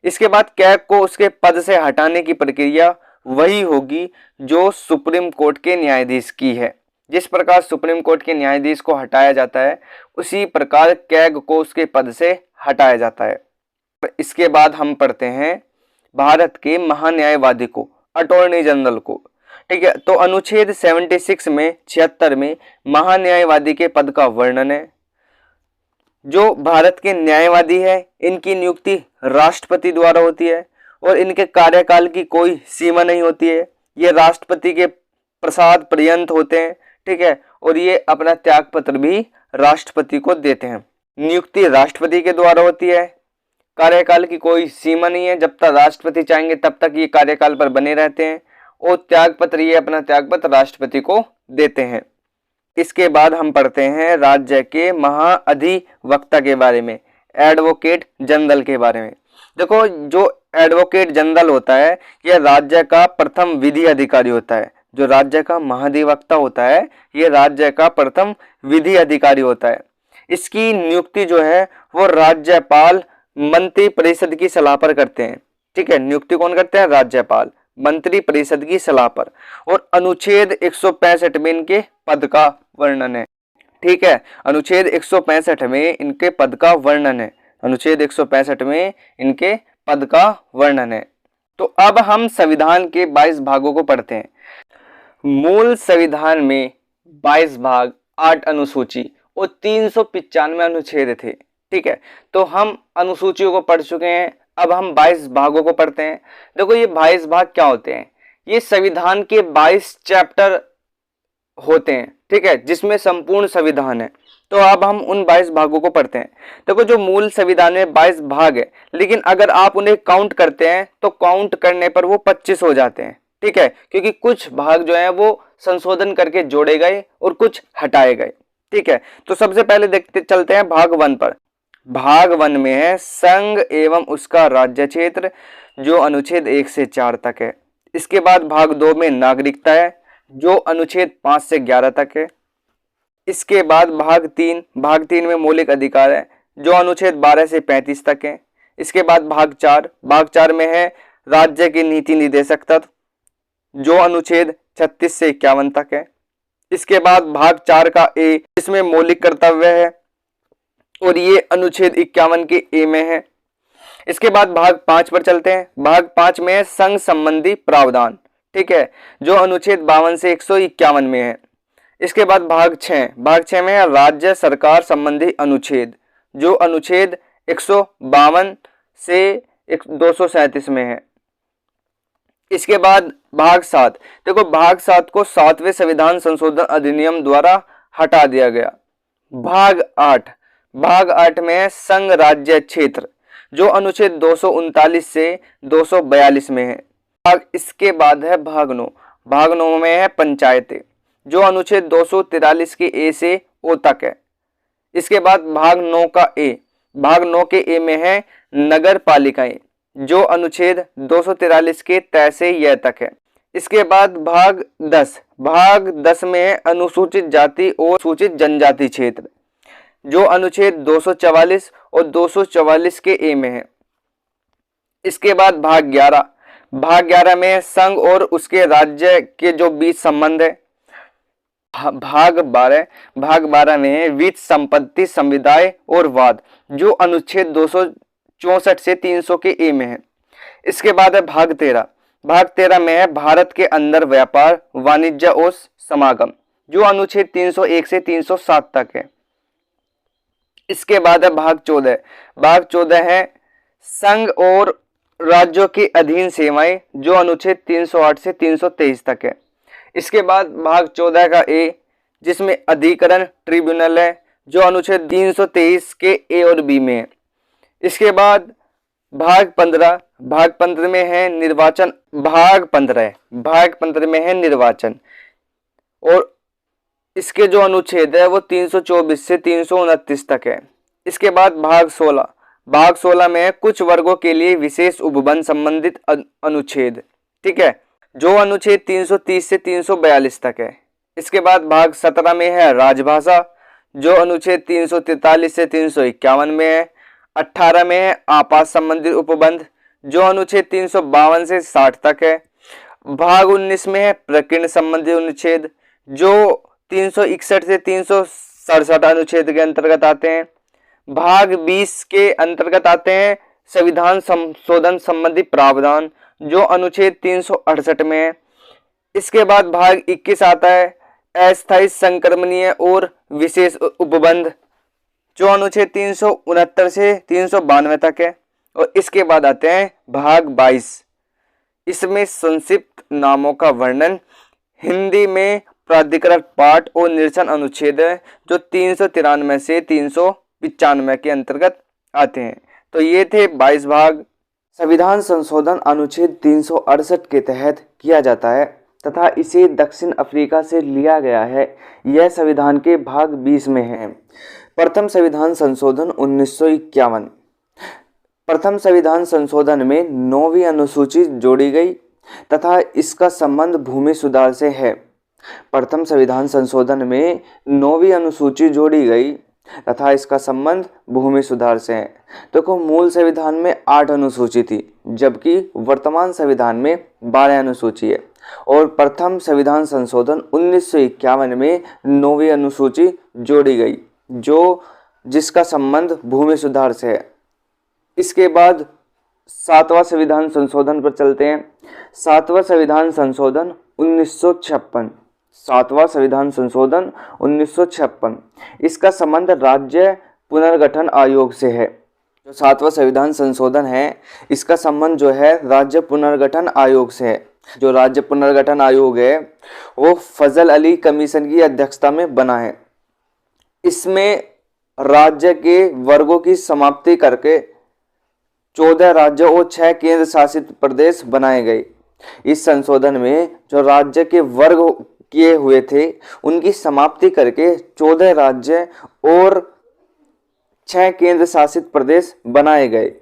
इसके बाद कैग को उसके पद से हटाने की प्रक्रिया वही होगी जो सुप्रीम कोर्ट के न्यायाधीश की है। जिस प्रकार सुप्रीम कोर्ट के न्यायाधीश को हटाया जाता है, उसी प्रकार कैग को उसके पद से हटाया जाता है। इसके बाद हम पढ़ते हैं भारत के महान्यायवादी को, अटॉर्नी जनरल को। ठीक है, तो अनुच्छेद 76 में 76 में महान्यायवादी के पद का वर्णन है। जो भारत के न्यायवादी है, इनकी नियुक्ति राष्ट्रपति द्वारा होती है और इनके कार्यकाल की कोई सीमा नहीं होती है। ये राष्ट्रपति के प्रसाद पर्यंत होते हैं। ठीक है, और ये अपना त्याग पत्र भी राष्ट्रपति को देते हैं। नियुक्ति राष्ट्रपति के द्वारा होती है। कार्यकाल की कोई सीमा नहीं है, जब तक राष्ट्रपति चाहेंगे तब तक ये कार्यकाल पर बने रहते हैं। और त्याग पत्र, ये अपना त्याग पत्र राष्ट्रपति को देते हैं। इसके बाद हम पढ़ते हैं राज्य के महाअधिवक्ता के बारे में, एडवोकेट जनरल के बारे में। देखो, जो एडवोकेट जनरल होता है, यह राज्य का प्रथम विधि अधिकारी होता है। जो राज्य का महाधिवक्ता होता है, यह राज्य का प्रथम विधि अधिकारी होता है। इसकी नियुक्ति जो है वो राज्यपाल मंत्री परिषद की सलाह पर करते हैं। ठीक है, नियुक्ति कौन करते हैं? राज्यपाल मंत्री परिषद की सलाह पर। और अनुच्छेद 165 में इनके पद का वर्णन है। ठीक है, अनुच्छेद 165 में इनके पद का वर्णन है। अनुच्छेद 165 में इनके पद का वर्णन है। तो अब हम संविधान के 22 भागों को पढ़ते हैं। मूल संविधान में 22 भाग, 8 अनुसूची और 395 अनुच्छेद थे। ठीक है, तो हम अनुसूचियों को पढ़ चुके हैं। अब हम 22 भागों को पढ़ते हैं। देखो, ये 22 भाग क्या होते हैं? ये संविधान के 22 चैप्टर होते हैं। ठीक है, जिसमें संपूर्ण संविधान है। तो अब हम उन 22 भागों को पढ़ते हैं। देखो, जो मूल संविधान में 22 भाग है, लेकिन अगर आप उन्हें काउंट करते हैं तो काउंट करने पर वो 25 हो जाते हैं। ठीक है, क्योंकि कुछ भाग जो है वो संशोधन करके जोड़े गए और कुछ हटाए गए। ठीक है, तो सबसे पहले देखते चलते हैं भाग 1 पर। भाग 1 में है संघ एवं उसका राज्य क्षेत्र, जो अनुच्छेद 1 से 4 तक है। इसके बाद भाग 2 में नागरिकता है, जो अनुच्छेद 5 से 11 तक है। इसके बाद भाग 3 में मौलिक अधिकार है, जो अनुच्छेद 12 से 35 तक है। इसके बाद भाग 4 में है राज्य के नीति निर्देशक तत्व, जो अनुच्छेद 36 से 51 तक है। इसके बाद भाग 4 का ए, इसमें मौलिक कर्तव्य है और ये अनुच्छेद 51 के ए में है। इसके बाद भाग 5 पर चलते हैं। भाग 5 में है संघ संबंधी प्रावधान। ठीक है, जो अनुच्छेद 52 से 151 में है। इसके बाद भाग 6 में है राज्य सरकार संबंधी अनुच्छेद, जो अनुच्छेद 152 से 237 में है। इसके बाद भाग 7, देखो भाग 7 को 7वें संविधान संशोधन अधिनियम द्वारा हटा दिया गया। भाग 8 में है संघ राज्य क्षेत्र, जो अनुच्छेद 239 से 242 में है। इसके बाद है भाग 9 में है पंचायतें, जो अनुच्छेद 243 के ए से ओ तक है। इसके बाद भाग 9 का ए, भाग 9 के ए में है नगर पालिकाएं, जो अनुच्छेद 243 के तय से य तक है। इसके बाद भाग 10 में है अनुसूचित जाति और सूचित जनजाति क्षेत्र, जो अनुच्छेद 244 और 244 के ए में है। इसके बाद भाग 11 में संघ और उसके राज्य के जो बीच संबंध है। भाग 12 में है वित्त संपत्ति समुदाय और वाद, जो अनुच्छेद 264 से 300 के ए में है। इसके बाद है भाग 13 में है भारत के अंदर व्यापार वाणिज्य और समागम, जो अनुच्छेद 301 से 307 तक है। इसके बाद है भाग 14 है संघ और राज्यों के अधीन सेवाएं, जो अनुच्छेद 308 से 323 तक है। इसके बाद भाग 14 का ए, जिसमें अधिकरण ट्रिब्यूनल है, जो अनुच्छेद 323 के ए और बी में है। इसके बाद भाग 15 में है निर्वाचन। भाग 15 में है निर्वाचन और इसके जो अनुच्छेद है वो 324 से 329 तक है। इसके बाद भाग 16 में है कुछ वर्गों के लिए विशेष उपबंध संबंधित अनुच्छेद। ठीक है, जो अनुच्छेद 330 से 342 तक है। इसके बाद भाग 17 में है राजभाषा, जो अनुच्छेद 343 से 351 में है। 18 में है आपात संबंधित उपबंध, जो अनुच्छेद 352 से 60 तक है। भाग 19 में है प्रकीर्ण संबंधी अनुच्छेद, जो 361 से 367 अनुच्छेद के अंतर्गत आते हैं। भाग 20 के अंतर्गत आते हैं संविधान संशोधन संबंधी प्रावधान, जो अनुच्छेद 368 में है। इसके बाद भाग 21 आता है अस्थायी संक्रमणीय और विशेष उपबंध, जो अनुच्छेद 369 से 392 तक है। और इसके बाद आते हैं भाग 22, इसमें संक्षिप्त नामों का वर्णन, हिंदी में प्राधिकरण पाठ और निरसन अनुच्छेद है, जो 393 से 395 के अंतर्गत आते हैं। तो ये थे 22 भाग। संविधान संशोधन अनुच्छेद 368 के तहत किया जाता है तथा इसे दक्षिण अफ्रीका से लिया गया है। यह संविधान के भाग 20 में है। प्रथम संविधान संशोधन 1951। प्रथम संविधान संशोधन में 9वीं अनुसूची जोड़ी गई तथा इसका संबंध भूमि सुधार से है। प्रथम संविधान संशोधन में 9वीं अनुसूची जोड़ी गई तथा इसका संबंध भूमि सुधार से है। देखो, मूल संविधान में 8 अनुसूची थी, जबकि वर्तमान संविधान में 12 अनुसूची है। और प्रथम संविधान संशोधन 1951 में 9वीं अनुसूची जोड़ी गई, जिसका संबंध भूमि सुधार से है। इसके बाद 7वां संविधान संशोधन पर चलते हैं। 7वां संविधान संशोधन 1956। 7वां संविधान संशोधन 1956, इसका संबंध राज्य पुनर्गठन आयोग से है। जो 7वां संविधान संशोधन है, इसका संबंध जो है राज्य पुनर्गठन आयोग से है। जो राज्य पुनर्गठन आयोग है वो फजल अली कमीशन की अध्यक्षता में बना है। इसमें राज्य के वर्गों की समाप्ति करके 14 राज्य और 6 केंद्र शासित प्रदेश बनाए गए। इस संशोधन में जो राज्य के वर्ग किए हुए थे उनकी समाप्ति करके 14 राज्य और 6 केंद्र शासित प्रदेश बनाए गए।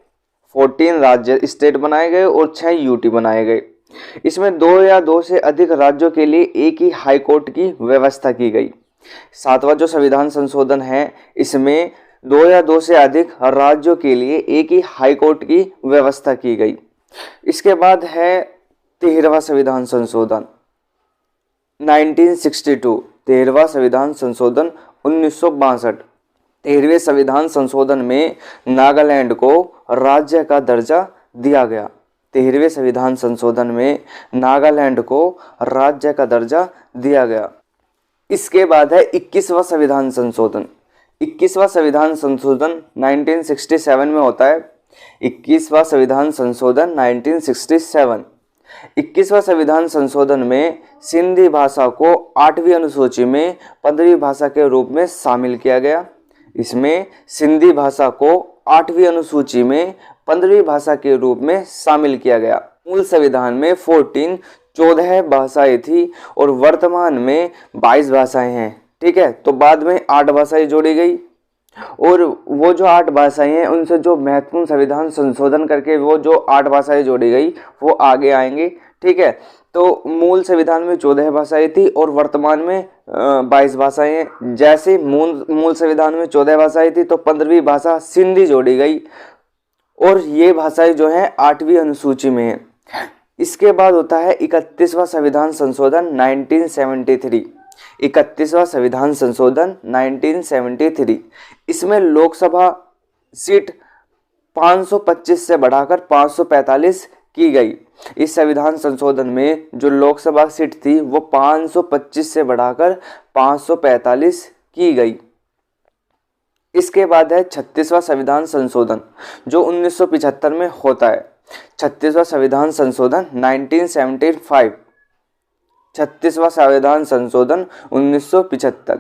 14 राज्य स्टेट बनाए गए और 6 यूटी बनाए गए। इसमें 2 या 2 से अधिक राज्यों के लिए एक ही हाई कोर्ट की व्यवस्था की गई। 7वां जो संविधान संशोधन है, इसमें 2 या 2 से अधिक राज्यों के लिए एक ही हाई कोर्ट की व्यवस्था की गई। इसके बाद है 13वां संविधान संशोधन 1962। 13वां संविधान संशोधन 1962। 13वें संविधान संशोधन में नागालैंड को राज्य का दर्जा दिया गया। 13वें संविधान संशोधन में नागालैंड को राज्य का दर्जा दिया गया। इसके बाद है 21वां संविधान संशोधन। 21वां संविधान संशोधन 1967 में होता है। 21वां संविधान संशोधन 1967। 21वां संविधान संशोधन में सिंधी भाषा को 8वीं अनुसूची में 15वीं भाषा के रूप में शामिल किया गया। इसमें सिंधी भाषा को 8वीं अनुसूची में 15वीं भाषा के रूप में शामिल किया गया। मूल संविधान में 14 भाषाएं थी और वर्तमान में 22 भाषाएं हैं। ठीक है, तो बाद में 8 भाषाएं जोड़ी गई और वो जो 8 भाषाएं हैं उनसे जो महत्वपूर्ण संविधान संशोधन करके वो जो 8 भाषाएं जोड़ी गई वो आगे आएंगे। ठीक है, तो मूल संविधान में 14 भाषाएं थी और वर्तमान में 22 भाषाएं हैं। जैसे मूल संविधान में 14 भाषाएं थी तो 15वीं भाषा सिंधी जोड़ी गई और ये भाषाएं जो हैं 8वीं अनुसूची में है। इसके बाद होता है 31वां संविधान संशोधन 1973। 31वां संविधान संशोधन 1973। इसमें लोकसभा सीट 525 से बढ़ाकर 545 की गई। इस संविधान संशोधन में जो लोकसभा सीट थी वो 525 से बढ़ाकर 545 की गई। इसके बाद है 36वां संविधान संशोधन जो 1975 में होता है। 36वां संविधान संशोधन 1975। 36वां संविधान संशोधन 1975।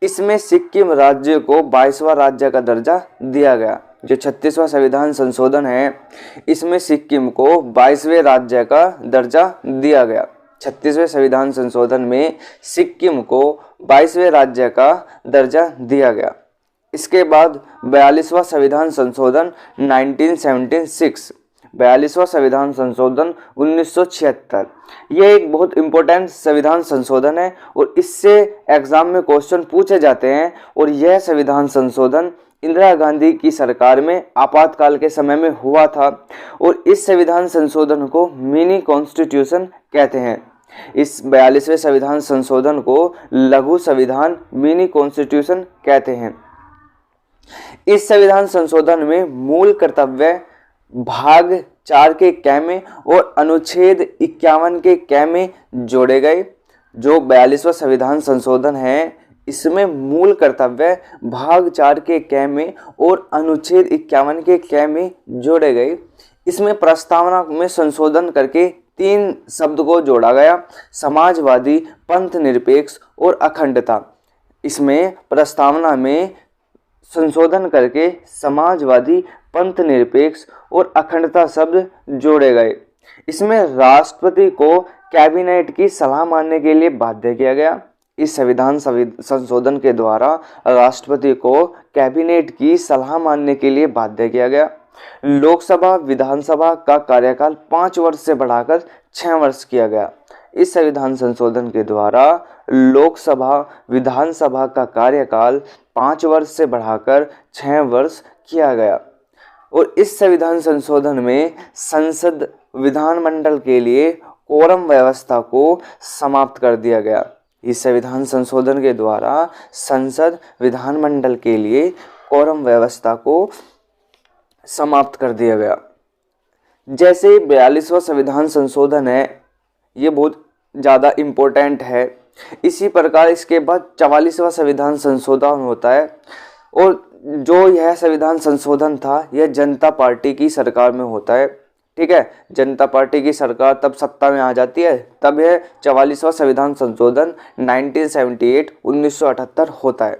इसमें सिक्किम राज्य को 22वां राज्य का दर्जा दिया गया। जो 36वां संविधान संशोधन है इसमें सिक्किम को 22वें राज्य का दर्जा दिया गया। 36वें संविधान संशोधन में सिक्किम को 22वें राज्य का दर्जा दिया गया। इसके बाद 42वां संविधान संशोधन 1976। 42वां संविधान संशोधन 1976। यह एक बहुत इंपॉर्टेंट संविधान संशोधन है और इससे एग्जाम में क्वेश्चन पूछे जाते हैं। और यह संविधान संशोधन इंदिरा गांधी की सरकार में आपातकाल के समय में हुआ था और इस संविधान संशोधन को मिनी कॉन्स्टिट्यूशन कहते हैं। इस 42वें संविधान संशोधन को लघु संविधान मिनी कॉन्स्टिट्यूशन कहते हैं। इस संविधान संशोधन में मूल कर्तव्य भाग 4 के क में और अनुच्छेद 51 के क में जोड़े गए। जो 42वां संविधान संशोधन है इसमें मूल कर्तव्य भाग 4 के क में और अनुच्छेद 51 के क में जोड़े गए। इसमें प्रस्तावना में संशोधन करके 3 शब्द को जोड़ा गया, समाजवादी, पंथ निरपेक्ष और अखंडता। इसमें प्रस्तावना में संशोधन करके समाजवादी, पंथ निरपेक्ष और अखंडता शब्द जोड़े गए। इसमें राष्ट्रपति को कैबिनेट की सलाह मानने के लिए बाध्य किया गया। इस संविधान संशोधन के द्वारा राष्ट्रपति को कैबिनेट की सलाह मानने के लिए बाध्य किया गया। लोकसभा विधानसभा का कार्यकाल 5 वर्ष से बढ़ाकर 6 वर्ष किया गया। इस संविधान संशोधन के द्वारा लोकसभा विधानसभा का कार्यकाल 5 वर्ष से बढ़ाकर 6 वर्ष किया गया। और इस संविधान संशोधन में संसद विधानमंडल के लिए कोरम व्यवस्था को समाप्त कर दिया गया। इस संविधान संशोधन के द्वारा संसद विधानमंडल के लिए कोरम व्यवस्था को समाप्त कर दिया गया। जैसे 42वां संविधान संशोधन है ये बहुत ज़्यादा इम्पोर्टेंट है, इसी प्रकार इसके बाद 44वां संविधान संशोधन होता है। और जो यह संविधान संशोधन था यह जनता पार्टी की सरकार में होता है। ठीक है, जनता पार्टी की सरकार तब सत्ता में आ जाती है, तब यह 44वां संविधान संशोधन 1978 होता है।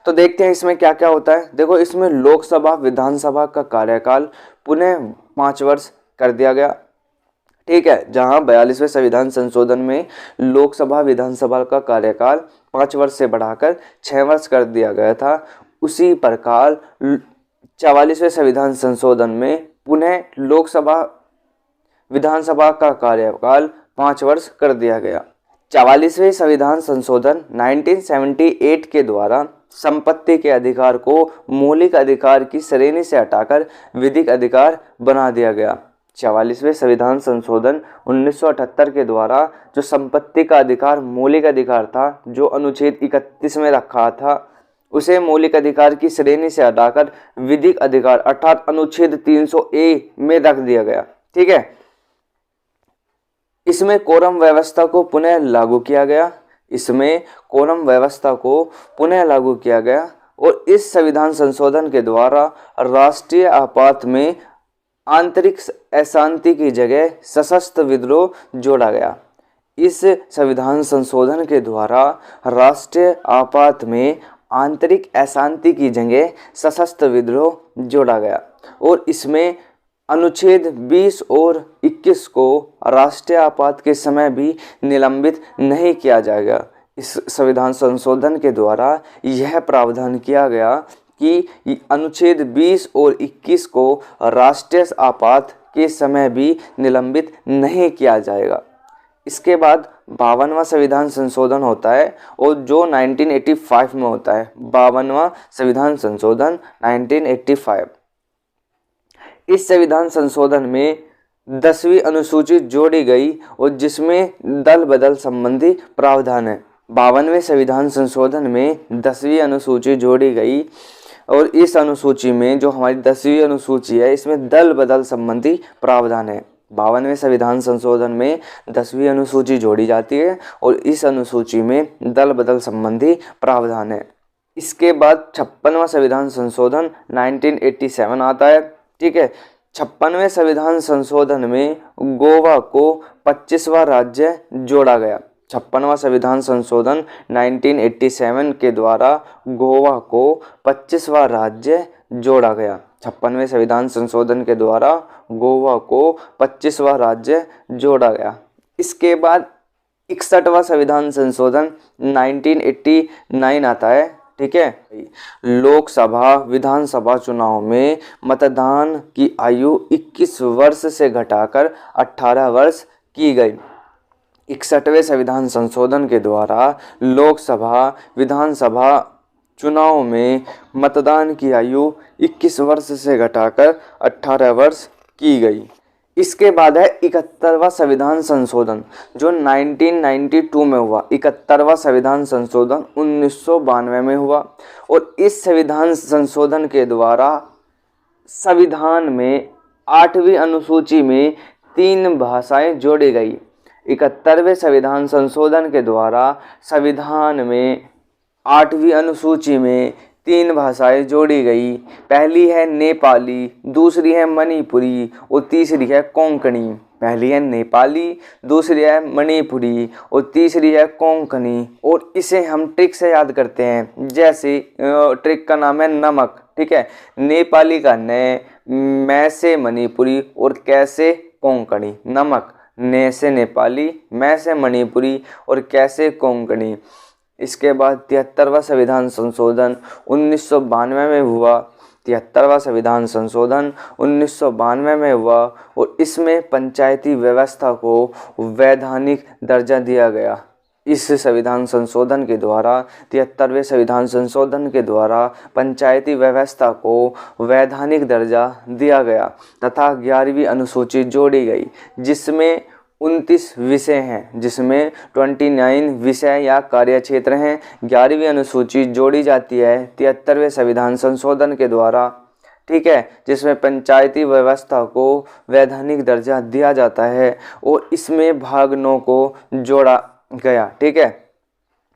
तो देखते हैं इसमें क्या क्या होता है। देखो, इसमें लोकसभा विधानसभा का कार्यकाल पुनः 5 वर्ष कर दिया गया। ठीक है, जहां 42वें संविधान संशोधन में लोकसभा विधानसभा का कार्यकाल 5 वर्ष से बढ़ाकर 6 वर्ष कर दिया गया था, उसी प्रकार 44वें संविधान संशोधन में पुनः लोकसभा विधानसभा का कार्यकाल 5 वर्ष कर दिया गया। 44वें संविधान संशोधन 1978 के द्वारा संपत्ति के अधिकार को मौलिक अधिकार की श्रेणी से हटाकर विधिक अधिकार बना दिया गया। 44वें संविधान संशोधन 1978 के द्वारा जो संपत्ति का अधिकार मौलिक अधिकार था, जो अनुच्छेद 31 में रखा था, उसे मौलिक अधिकार की श्रेणी से हटाकर विधिक अधिकार अर्थात अनुच्छेद 300A में रख दिया गया। ठीक है, इसमें कोरम व्यवस्था को पुनः लागू किया गया। और इस संविधान संशोधन के द्वारा राष्ट्रीय आपात में आंतरिक अशांति की जगह सशस्त्र विद्रोह जोड़ा गया। इस संविधान संशोधन के द्वारा राष्ट्रीय आपात में आंतरिक अशांति की जगह सशस्त्र विद्रोह जोड़ा गया। और इसमें अनुच्छेद 20 और 21 को राष्ट्रीय आपात के समय भी निलंबित नहीं किया जाएगा। इस संविधान संशोधन के द्वारा यह प्रावधान किया गया कि अनुच्छेद 20 और 21 को राष्ट्रीय आपात के समय भी निलंबित नहीं किया जाएगा। इसके बाद 52वां संविधान संशोधन होता है और जो 1985 में होता है। 52वां संविधान संशोधन 1985। इस संविधान संशोधन में 10वीं अनुसूची जोड़ी गई और जिसमें दल बदल संबंधी प्रावधान है। 52वें संविधान संशोधन में 10वीं अनुसूची जोड़ी गई और इस अनुसूची में जो हमारी 10वीं अनुसूची है इसमें दल बदल संबंधी प्रावधान है। 52वें संविधान संशोधन में 10वीं अनुसूची जोड़ी जाती है और इस अनुसूची में दल बदल संबंधी प्रावधान है। इसके बाद 56वां संविधान संशोधन 1987 आता है। ठीक है, 56वें संविधान संशोधन में गोवा को 25वां राज्य जोड़ा गया। 56वां संविधान संशोधन 1987 के द्वारा गोवा को 25वां राज्य जोड़ा गया। 56वें संविधान संशोधन के द्वारा गोवा को 25वां राज्य जोड़ा गया। इसके बाद 61वां संविधान संशोधन 1989 आता है। ठीक है, लोकसभा विधानसभा चुनाव में मतदान की आयु 21 वर्ष से घटाकर 18 वर्ष की गई। 61वें संविधान संशोधन के द्वारा लोकसभा विधानसभा चुनाव में मतदान की आयु 21 वर्ष से घटाकर 18 वर्ष की गई। इसके बाद है 71वां संविधान संशोधन जो 1992 में हुआ। 71वां संविधान संशोधन 1992 में हुआ और इस संविधान संशोधन के द्वारा संविधान में 8वीं अनुसूची में 3 भाषाएं जोड़ी गई। 71वें संविधान संशोधन के द्वारा संविधान में 8वीं अनुसूची में 3 भाषाएं जोड़ी गई। पहली है नेपाली, दूसरी है मणिपुरी और तीसरी है कोंकणी। पहली है नेपाली, दूसरी है मणिपुरी और तीसरी है कोंकणी। और इसे हम ट्रिक से याद करते हैं, जैसे ट्रिक का नाम है नमक। ठीक है, नेपाली का न, मैं से मणिपुरी और कैसे कोंकणी। नमक, ने से नेपाली, मैं से मणिपुरी और कैसे कोंकणी। इसके बाद 73वां संविधान संशोधन 1992 में हुआ। 73वां संविधान संशोधन 1992 में हुआ और इसमें पंचायती व्यवस्था को वैधानिक दर्जा दिया गया। इस संविधान संशोधन के द्वारा 73वें संविधान संशोधन के द्वारा पंचायती व्यवस्था को वैधानिक दर्जा दिया गया तथा 11वीं अनुसूची जोड़ी गई जिसमें 29 विषय हैं, जिसमें 29 विषय या कार्यक्षेत्र हैं। 11वीं अनुसूची जोड़ी जाती है 73वें संविधान संशोधन के द्वारा। ठीक है, जिसमें पंचायती व्यवस्था को वैधानिक दर्जा दिया जाता है और इसमें भाग 9 को जोड़ा गया। ठीक है,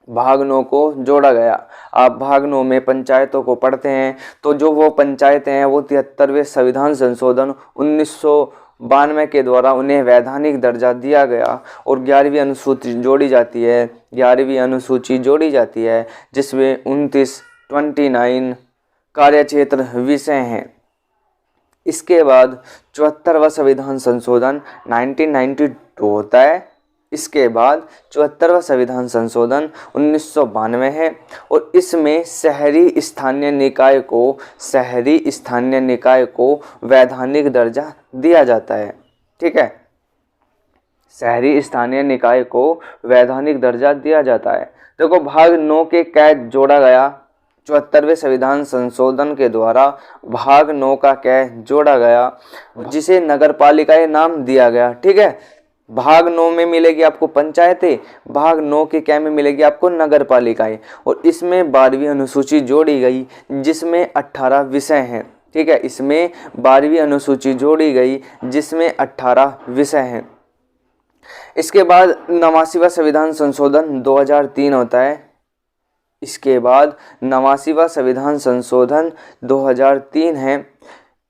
भाग 9 को जोड़ा गया। आप भाग 9 में पंचायतों को पढ़ते हैं तो जो वो पंचायतें हैं वो 73वें संविधान संशोधन 1992 के द्वारा उन्हें वैधानिक दर्जा दिया गया और 11वीं अनुसूची जोड़ी जाती है। 11वीं अनुसूची जोड़ी जाती है जिसमें 29 कार्यक्षेत्र विषय हैं। इसके बाद 74वां संविधान संशोधन 1992 होता है। इसके बाद 74वां संविधान संशोधन 1992 है और इसमें शहरी स्थानीय निकाय को वैधानिक दर्जा दिया जाता है। ठीक है, शहरी स्थानीय निकाय को वैधानिक दर्जा दिया जाता है। देखो, भाग 9 के कैद जोड़ा गया 74वें संविधान संशोधन के द्वारा। भाग 9 का कैद जोड़ा गया जिसे नगर पालिकाएं नाम दिया गया। ठीक है, भाग 9 में मिलेगी आपको पंचायतें, भाग 9 के क्या में मिलेगी आपको नगर पालिकाएं और इसमें 12वीं अनुसूची जोड़ी गई जिसमें 18 विषय हैं। ठीक है, इसमें 12वीं अनुसूची जोड़ी गई जिसमें 18 विषय हैं। इसके बाद 89वां संविधान संशोधन 2003 होता है। इसके बाद 89वां संविधान संशोधन 2003 है।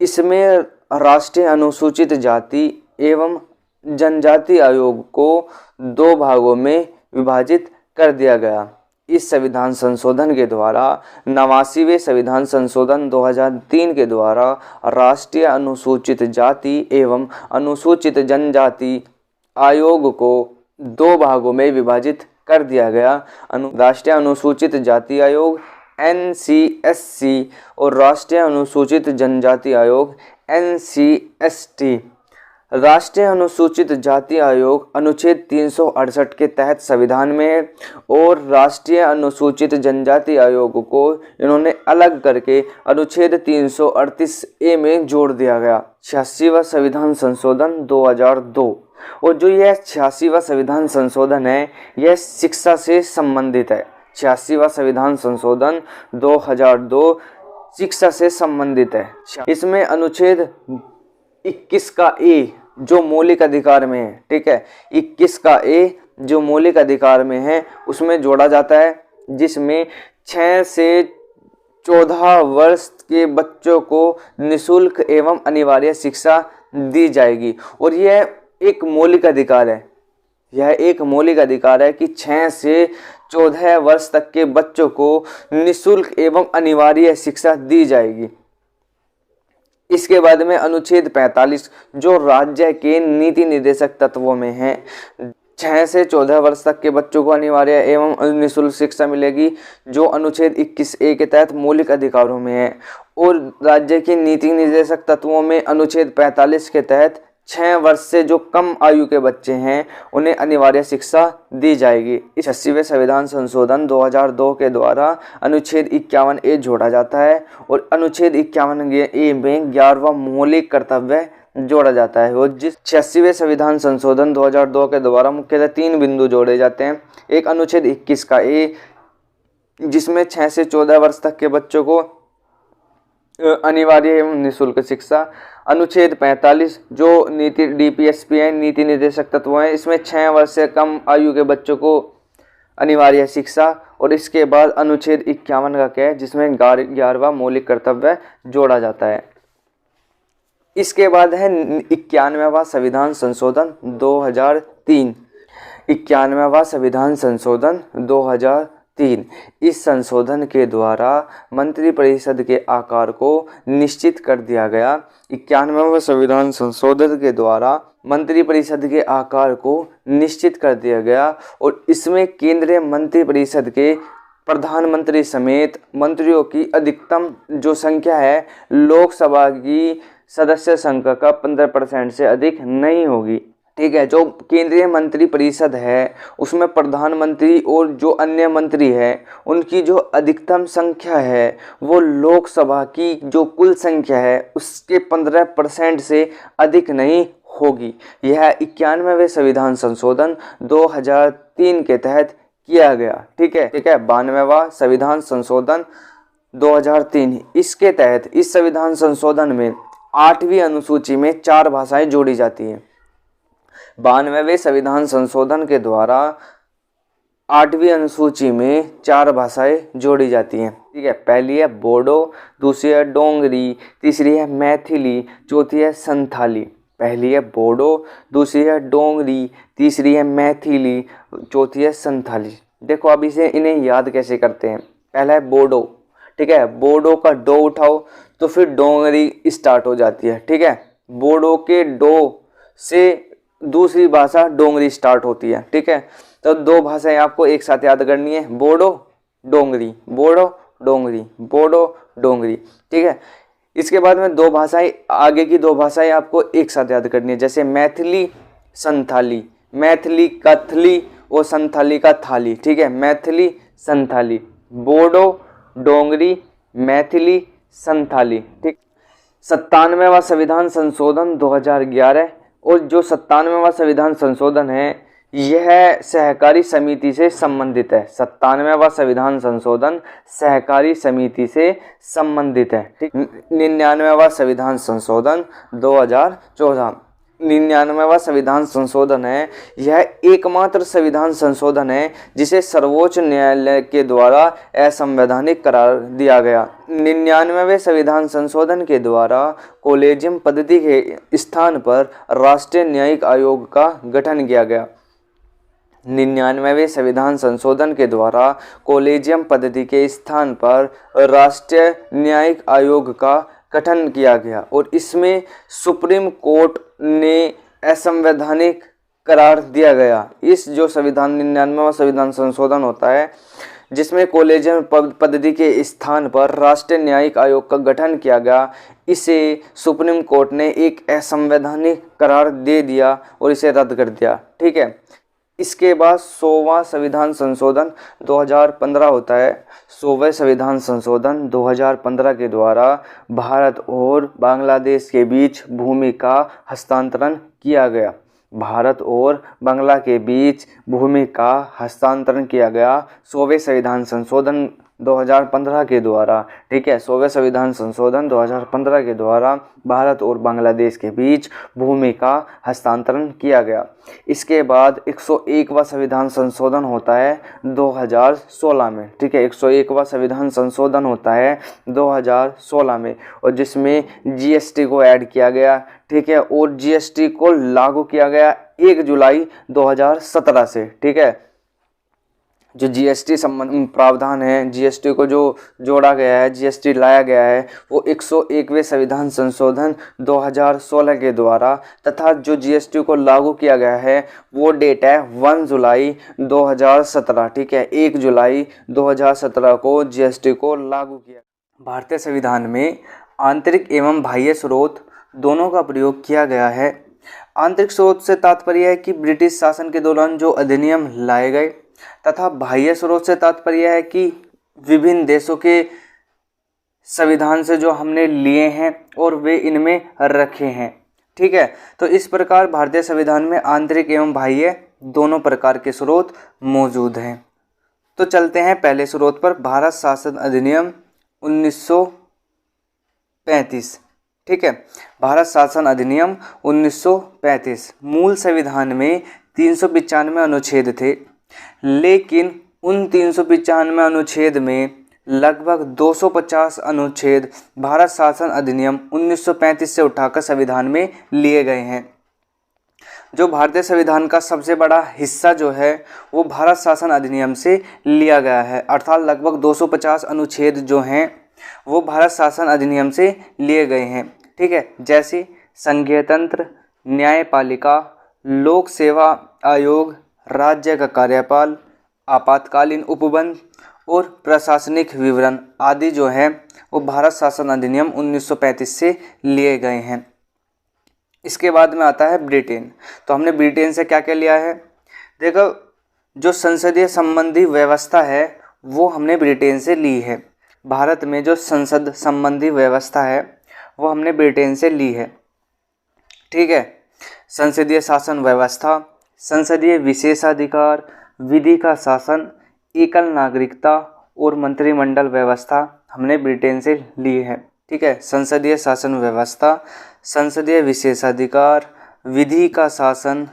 इसमें राष्ट्रीय अनुसूचित जाति एवं जनजाति आयोग को 2 भागों में विभाजित कर दिया गया। इस संविधान संशोधन के द्वारा 89वें संविधान संशोधन 2003 के द्वारा राष्ट्रीय अनुसूचित जाति एवं अनुसूचित जनजाति आयोग को 2 भागों में विभाजित कर दिया गया। राष्ट्रीय अनुसूचित जाति आयोग NCSC और राष्ट्रीय अनुसूचित जनजाति आयोग NCST। राष्ट्रीय अनुसूचित जाति आयोग अनुच्छेद 368 के तहत संविधान में है और राष्ट्रीय अनुसूचित जनजाति आयोग को इन्होंने अलग करके अनुच्छेद 338A में जोड़ दिया गया। 86वां संविधान संशोधन 2002 और जो यह 86वां संविधान संशोधन है यह शिक्षा से संबंधित है। 86वां संविधान संशोधन 2002 शिक्षा से संबंधित है। इसमें अनुच्छेद 21 का ए जो मौलिक अधिकार में है। ठीक है, 21 का ए जो मौलिक अधिकार में है उसमें जोड़ा जाता है जिसमें 6 से 14 वर्ष के बच्चों को निःशुल्क एवं अनिवार्य शिक्षा दी जाएगी और यह एक मौलिक अधिकार है। यह एक मौलिक अधिकार है कि 6 से 14 वर्ष तक के बच्चों को निःशुल्क एवं अनिवार्य शिक्षा दी जाएगी। इसके बाद में अनुच्छेद 45 जो राज्य के नीति निर्देशक तत्वों में है। 6 से 14 वर्ष तक के बच्चों को अनिवार्य एवं निःशुल्क शिक्षा मिलेगी जो अनुच्छेद 21A के तहत मौलिक अधिकारों में है और राज्य के नीति निर्देशक तत्वों में अनुच्छेद 45 के तहत 6 वर्ष से जो कम आयु के बच्चे हैं उन्हें अनिवार्य शिक्षा दी जाएगी। इस 80वें संविधान संशोधन 2002 के द्वारा अनुच्छेद 51A जोड़ा जाता है और अनुच्छेद 51A में 11वां मौलिक कर्तव्य जोड़ा जाता है। वो जिस 86वें संविधान संशोधन 2002 के द्वारा मुख्यतः 3 बिंदु जोड़े जाते हैं। एक अनुच्छेद 21 का ए, जिसमें 6 से 14 वर्ष तक के बच्चों को अनिवार्य एवं निःशुल्क शिक्षा। अनुच्छेद 45 जो नीति DPSP है, नीति निर्देशक तत्व हैं, इसमें 6 वर्ष से कम आयु के बच्चों को अनिवार्य शिक्षा। और इसके बाद अनुच्छेद 51 का क्या है, जिसमें 11वां मौलिक कर्तव्य जोड़ा जाता है। इसके बाद है 91वां संविधान संशोधन 2003। 91वां संविधान संशोधन 2003। इस संशोधन के द्वारा मंत्रिपरिषद के आकार को निश्चित कर दिया गया। 91वें संविधान संशोधन के द्वारा मंत्रिपरिषद के आकार को निश्चित कर दिया गया और इसमें केंद्रीय मंत्रिपरिषद के प्रधानमंत्री समेत मंत्रियों की अधिकतम जो संख्या है लोकसभा की सदस्य संख्या का 15% से अधिक नहीं होगी। ठीक है, जो केंद्रीय मंत्री परिषद है उसमें प्रधानमंत्री और जो अन्य मंत्री है उनकी जो अधिकतम संख्या है वो लोकसभा की जो कुल संख्या है उसके 15% से अधिक नहीं होगी। यह 91वें संविधान संशोधन 2003 के तहत किया गया। ठीक है। 92वां संविधान संशोधन 2003। इसके तहत इस संविधान संशोधन में 8वीं अनुसूची में 4 भाषाएं जोड़ी जाती हैं। 92वें संविधान संशोधन के द्वारा 8वीं अनुसूची में 4 भाषाएं जोड़ी जाती हैं। ठीक है, पहली है बोडो, दूसरी है डोंगरी, तीसरी है मैथिली, चौथी है संथाली। पहली है बोडो, दूसरी है डोंगरी, तीसरी है मैथिली, चौथी है संथाली। देखो अब इन्हें याद कैसे करते हैं। पहला है बोडो। ठीक है, बोडो का डो उठाओ तो फिर डोंगरी स्टार्ट हो जाती है। ठीक है, बोडो के डो से दूसरी भाषा डोंगरी स्टार्ट होती है। ठीक है, तो 2 भाषाएं आपको एक साथ याद करनी है, बोडो डोंगरी, बोडो डोंगरी, बोडो डोंगरी। ठीक है, इसके बाद में 2 भाषाएं, आगे की 2 भाषाएं आपको एक साथ याद करनी है, जैसे मैथिली संथाली, मैथिली का थली और संथाली का थाली। ठीक है, मैथिली संथाली, बोडो डोंगरी, मैथिली संथाली। ठीक, 97वां संविधान संशोधन 2011 और जो 97वां संविधान संशोधन है यह सहकारी समिति से संबंधित है। 97वां संविधान संशोधन सहकारी समिति से संबंधित है। ठीक, 99वां संविधान संशोधन 2014। 99वां संविधान संशोधन है, यह एकमात्र संविधान संशोधन है जिसे सर्वोच्च न्यायालय के द्वारा असंवैधानिक करार दिया गया। 99वें संविधान संशोधन के द्वारा कॉलेजियम पद्धति के स्थान पर राष्ट्रीय न्यायिक आयोग का गठन किया गया। 99वें संविधान संशोधन के द्वारा कॉलेजियम पद्धति के स्थान पर राष्ट्रीय न्यायिक आयोग का गठन किया गया और इसमें सुप्रीम कोर्ट ने असंवैधानिक करार दिया गया। इस जो संविधान 99वां संविधान संशोधन होता है जिसमें कॉलेजियम पद्धति के स्थान पर राष्ट्रीय न्यायिक आयोग का गठन किया गया, इसे सुप्रीम कोर्ट ने एक असंवैधानिक करार दे दिया और इसे रद्द कर दिया। ठीक है, इसके बाद 100वां संविधान संशोधन 2015 होता है। 100वें संविधान संशोधन 2015 के द्वारा भारत और बांग्लादेश के बीच भूमि का हस्तांतरण किया गया। भारत और बांग्ला के बीच भूमि का हस्तांतरण किया गया 100वें संविधान संशोधन 2015 के द्वारा। ठीक है, 100वें संविधान संशोधन 2015 के द्वारा भारत और बांग्लादेश के बीच भूमि का हस्तांतरण किया गया। इसके बाद 101वां संविधान संशोधन होता है 2016 में। ठीक है, 101वां संविधान संशोधन होता है 2016 में और जिसमें जीएसटी को ऐड किया गया। ठीक है, और जीएसटी को लागू किया गया 1 जुलाई 2017 से। ठीक है, जो जीएसटी संबंध प्रावधान है, जीएसटी को जो जोड़ा गया है, जीएसटी लाया गया है वो 101वें संविधान संशोधन 2016 के द्वारा, तथा जो जीएसटी को लागू किया गया है वो डेट है 1 जुलाई 2017। ठीक है, 1 जुलाई 2017 को जीएसटी को लागू किया। भारतीय संविधान में आंतरिक एवं बाह्य स्रोत दोनों का प्रयोग किया गया है। आंतरिक स्रोत से तात्पर्य है कि ब्रिटिश शासन के दौरान जो अधिनियम लाए गए, तथा बाह्य स्रोत से तात्पर्य है कि विभिन्न देशों के संविधान से जो हमने लिए हैं और वे इनमें रखे हैं। ठीक है, तो इस प्रकार भारतीय संविधान में आंतरिक एवं बाह्य दोनों प्रकार के स्रोत मौजूद हैं। तो चलते हैं पहले स्रोत पर, भारत शासन अधिनियम 1935। ठीक है, भारत शासन अधिनियम 1935। मूल संविधान में 395 अनुच्छेद थे, लेकिन उन 395 अनुच्छेद में लगभग 250 अनुच्छेद भारत शासन अधिनियम 1935 से उठाकर संविधान में लिए गए हैं। जो भारतीय संविधान का सबसे बड़ा हिस्सा जो है वो भारत शासन अधिनियम से लिया गया है, अर्थात लगभग 250 अनुच्छेद जो हैं वो भारत शासन अधिनियम से लिए गए हैं। ठीक है, जैसे संघीय तंत्र, न्यायपालिका, लोक सेवा आयोग, राज्य का कार्यपाल, आपातकालीन उपबंध और प्रशासनिक विवरण आदि जो है वो भारत शासन अधिनियम 1935 से लिए गए हैं। इसके बाद में आता है ब्रिटेन। तो हमने ब्रिटेन से क्या क्या लिया है? देखो, जो संसदीय संबंधी व्यवस्था है वो हमने ब्रिटेन से ली है। भारत में जो संसद संबंधी व्यवस्था है वो हमने ब्रिटेन से ली है। ठीक है, संसदीय शासन व्यवस्था, संसदीय विशेषाधिकार, विधि का शासन, एकल नागरिकता और मंत्रिमंडल व्यवस्था हमने ब्रिटेन से ली है। ठीक है, संसदीय शासन व्यवस्था, संसदीय विशेषाधिकार, विधि का शासन,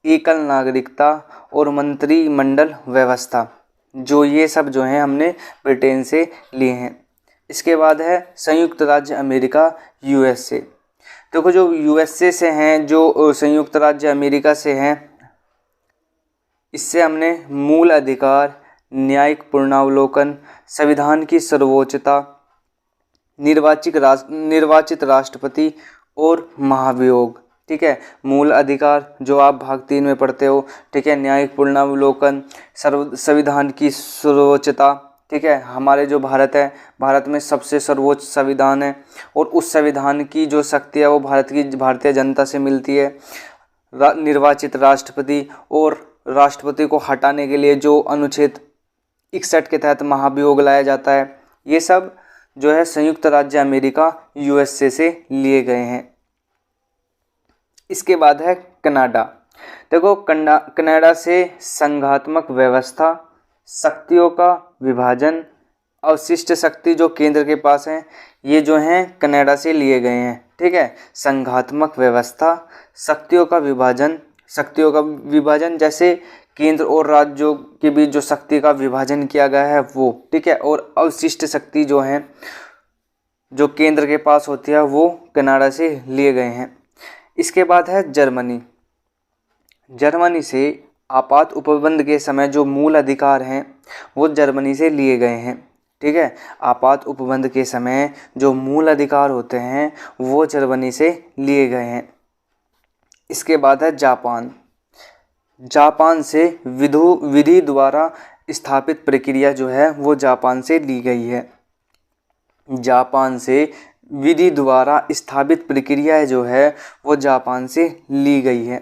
एकल नागरिकता और मंत्रिमंडल व्यवस्था, जो ये सब जो हैं हमने ब्रिटेन से लिए हैं। इसके बाद है संयुक्त राज्य अमेरिका, यूएसए। देखो, जो यूएसए से हैं, जो संयुक्त राज्य अमेरिका से हैं, इससे हमने मूल अधिकार, न्यायिक पूर्णावलोकन, संविधान की सर्वोच्चता, निर्वाचित राष्ट्रपति और महाभियोग। ठीक है, मूल अधिकार जो आप भाग 3 में पढ़ते हो। ठीक है, न्यायिक पूर्णावलोकन, संविधान की सर्वोच्चता। ठीक है, हमारे जो भारत है, भारत में सबसे सर्वोच्च संविधान है और उस संविधान की जो शक्ति है वो भारतीय जनता से मिलती है। निर्वाचित राष्ट्रपति और राष्ट्रपति को हटाने के लिए जो अनुच्छेद 61 के तहत महाभियोग लाया जाता है, ये सब जो है संयुक्त राज्य अमेरिका, यूएसए से लिए गए हैं। इसके बाद है कनाडा। देखो, कनाडा से संघात्मक व्यवस्था, शक्तियों का विभाजन, अवशिष्ट शक्ति जो केंद्र के पास है, ये जो हैं कनाडा से लिए गए हैं। ठीक है, संघात्मक व्यवस्था, शक्तियों का विभाजन जैसे केंद्र और राज्यों के बीच जो शक्ति का विभाजन किया गया है वो। ठीक है, और अवशिष्ट शक्ति जो है जो केंद्र के पास होती है वो कनाडा से लिए गए हैं। इसके बाद है जर्मनी। जर्मनी से आपात उपबंध के समय जो मूल अधिकार हैं वो जर्मनी से लिए गए हैं। ठीक है, आपात उपबंध के समय जो मूल अधिकार होते हैं वो जर्मनी से लिए गए हैं। इसके बाद है जापान। जापान से विधि द्वारा स्थापित प्रक्रिया जो है वो जापान से ली गई है। जापान से विधि द्वारा स्थापित प्रक्रिया जो है वो जापान से ली गई है।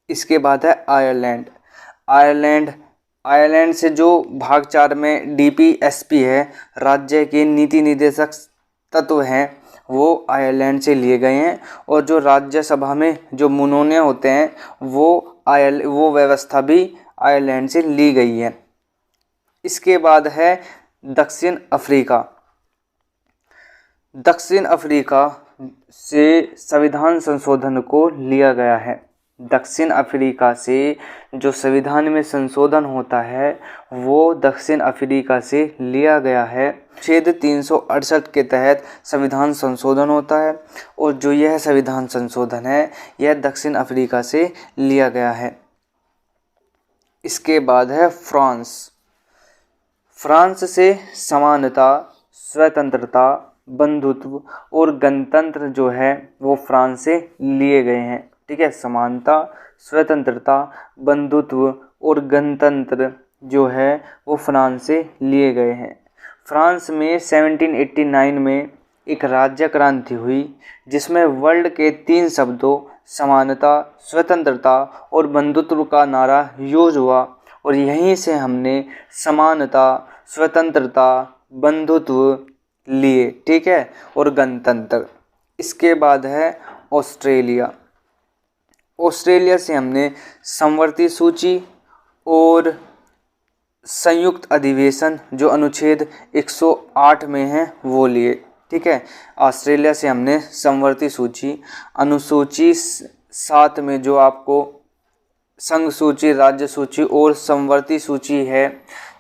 इसके बाद है आयरलैंड। आयरलैंड से जो भाग 4 में डीपीएसपी है, राज्य के नीति निर्देशक तत्व हैं, वो आयरलैंड से लिए गए हैं। और जो राज्यसभा में जो मुनोने होते हैं वो व्यवस्था भी आयरलैंड से ली गई है। इसके बाद है दक्षिण अफ्रीका। दक्षिण अफ्रीका से संविधान संशोधन को लिया गया है। दक्षिण अफ्रीका से जो संविधान में संशोधन होता है वो दक्षिण अफ्रीका से लिया गया है। अनुच्छेद 368 के तहत संविधान संशोधन होता है और जो यह संविधान संशोधन है यह दक्षिण अफ्रीका से लिया गया है। इसके बाद है फ्रांस। फ्रांस से समानता, स्वतंत्रता, बंधुत्व और गणतंत्र जो है वो फ्रांस से लिए गए हैं। ठीक है, समानता, स्वतंत्रता, बंधुत्व और गणतंत्र जो है वो फ्रांस से लिए गए हैं। फ्रांस में 1789 में एक राज्य क्रांति हुई जिसमें वर्ल्ड के 3 शब्दों समानता, स्वतंत्रता और बंधुत्व का नारा यूज हुआ और यहीं से हमने समानता, स्वतंत्रता, बंधुत्व लिए, ठीक है, और गणतंत्र। इसके बाद है ऑस्ट्रेलिया। ऑस्ट्रेलिया से हमने समवर्ती सूची और संयुक्त अधिवेशन जो अनुच्छेद 108 में है वो लिए, ठीक है। ऑस्ट्रेलिया से हमने समवर्ती सूची, अनुसूची 7 में जो आपको संघ सूची, राज्य सूची और समवर्ती सूची है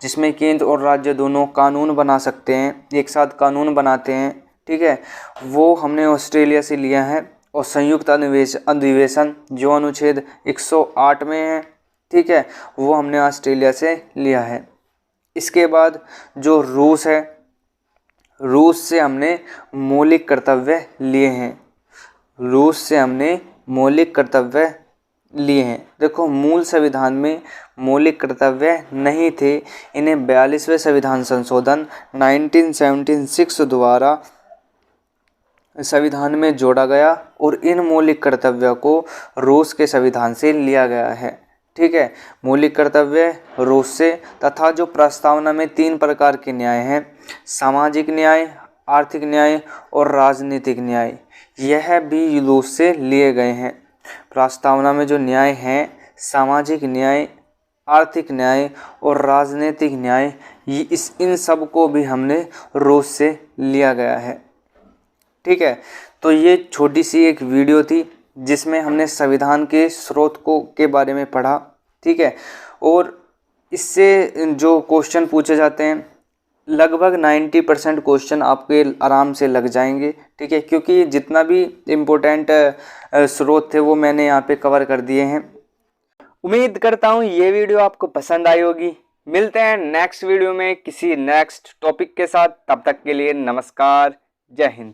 जिसमें केंद्र और राज्य दोनों कानून बना सकते हैं, एक साथ कानून बनाते हैं, ठीक है, वो हमने ऑस्ट्रेलिया से लिया है। और संयुक्त अधिवेशन जो अनुच्छेद 108 में है, ठीक है, वो हमने ऑस्ट्रेलिया से लिया है। इसके बाद जो रूस है, रूस से हमने मौलिक कर्तव्य लिए हैं, रूस से हमने मौलिक कर्तव्य लिए हैं। देखो, मूल संविधान में मौलिक कर्तव्य नहीं थे, इन्हें 42वें संविधान संशोधन 1976 द्वारा संविधान में जोड़ा गया और इन मौलिक कर्तव्यों को रूस के संविधान से लिया गया है, ठीक है। मौलिक कर्तव्य रूस से, तथा जो प्रस्तावना में 3 प्रकार के न्याय हैं, सामाजिक न्याय, आर्थिक न्याय और राजनीतिक न्याय, यह भी रूस से लिए गए हैं। प्रस्तावना में जो न्याय हैं, सामाजिक न्याय, आर्थिक न्याय और राजनीतिक न्याय, इन सब को भी हमने रूस से लिया गया है, ठीक है। तो ये छोटी सी एक वीडियो थी जिसमें हमने संविधान के स्रोत के बारे में पढ़ा, ठीक है। और इससे जो क्वेश्चन पूछे जाते हैं, लगभग 90% क्वेश्चन आपके आराम से लग जाएंगे, ठीक है, क्योंकि जितना भी इम्पोर्टेंट स्रोत थे वो मैंने यहाँ पे कवर कर दिए हैं। उम्मीद करता हूँ ये वीडियो आपको पसंद आई होगी। मिलते हैं नेक्स्ट वीडियो में किसी नेक्स्ट टॉपिक के साथ, तब तक के लिए नमस्कार, जय हिंद।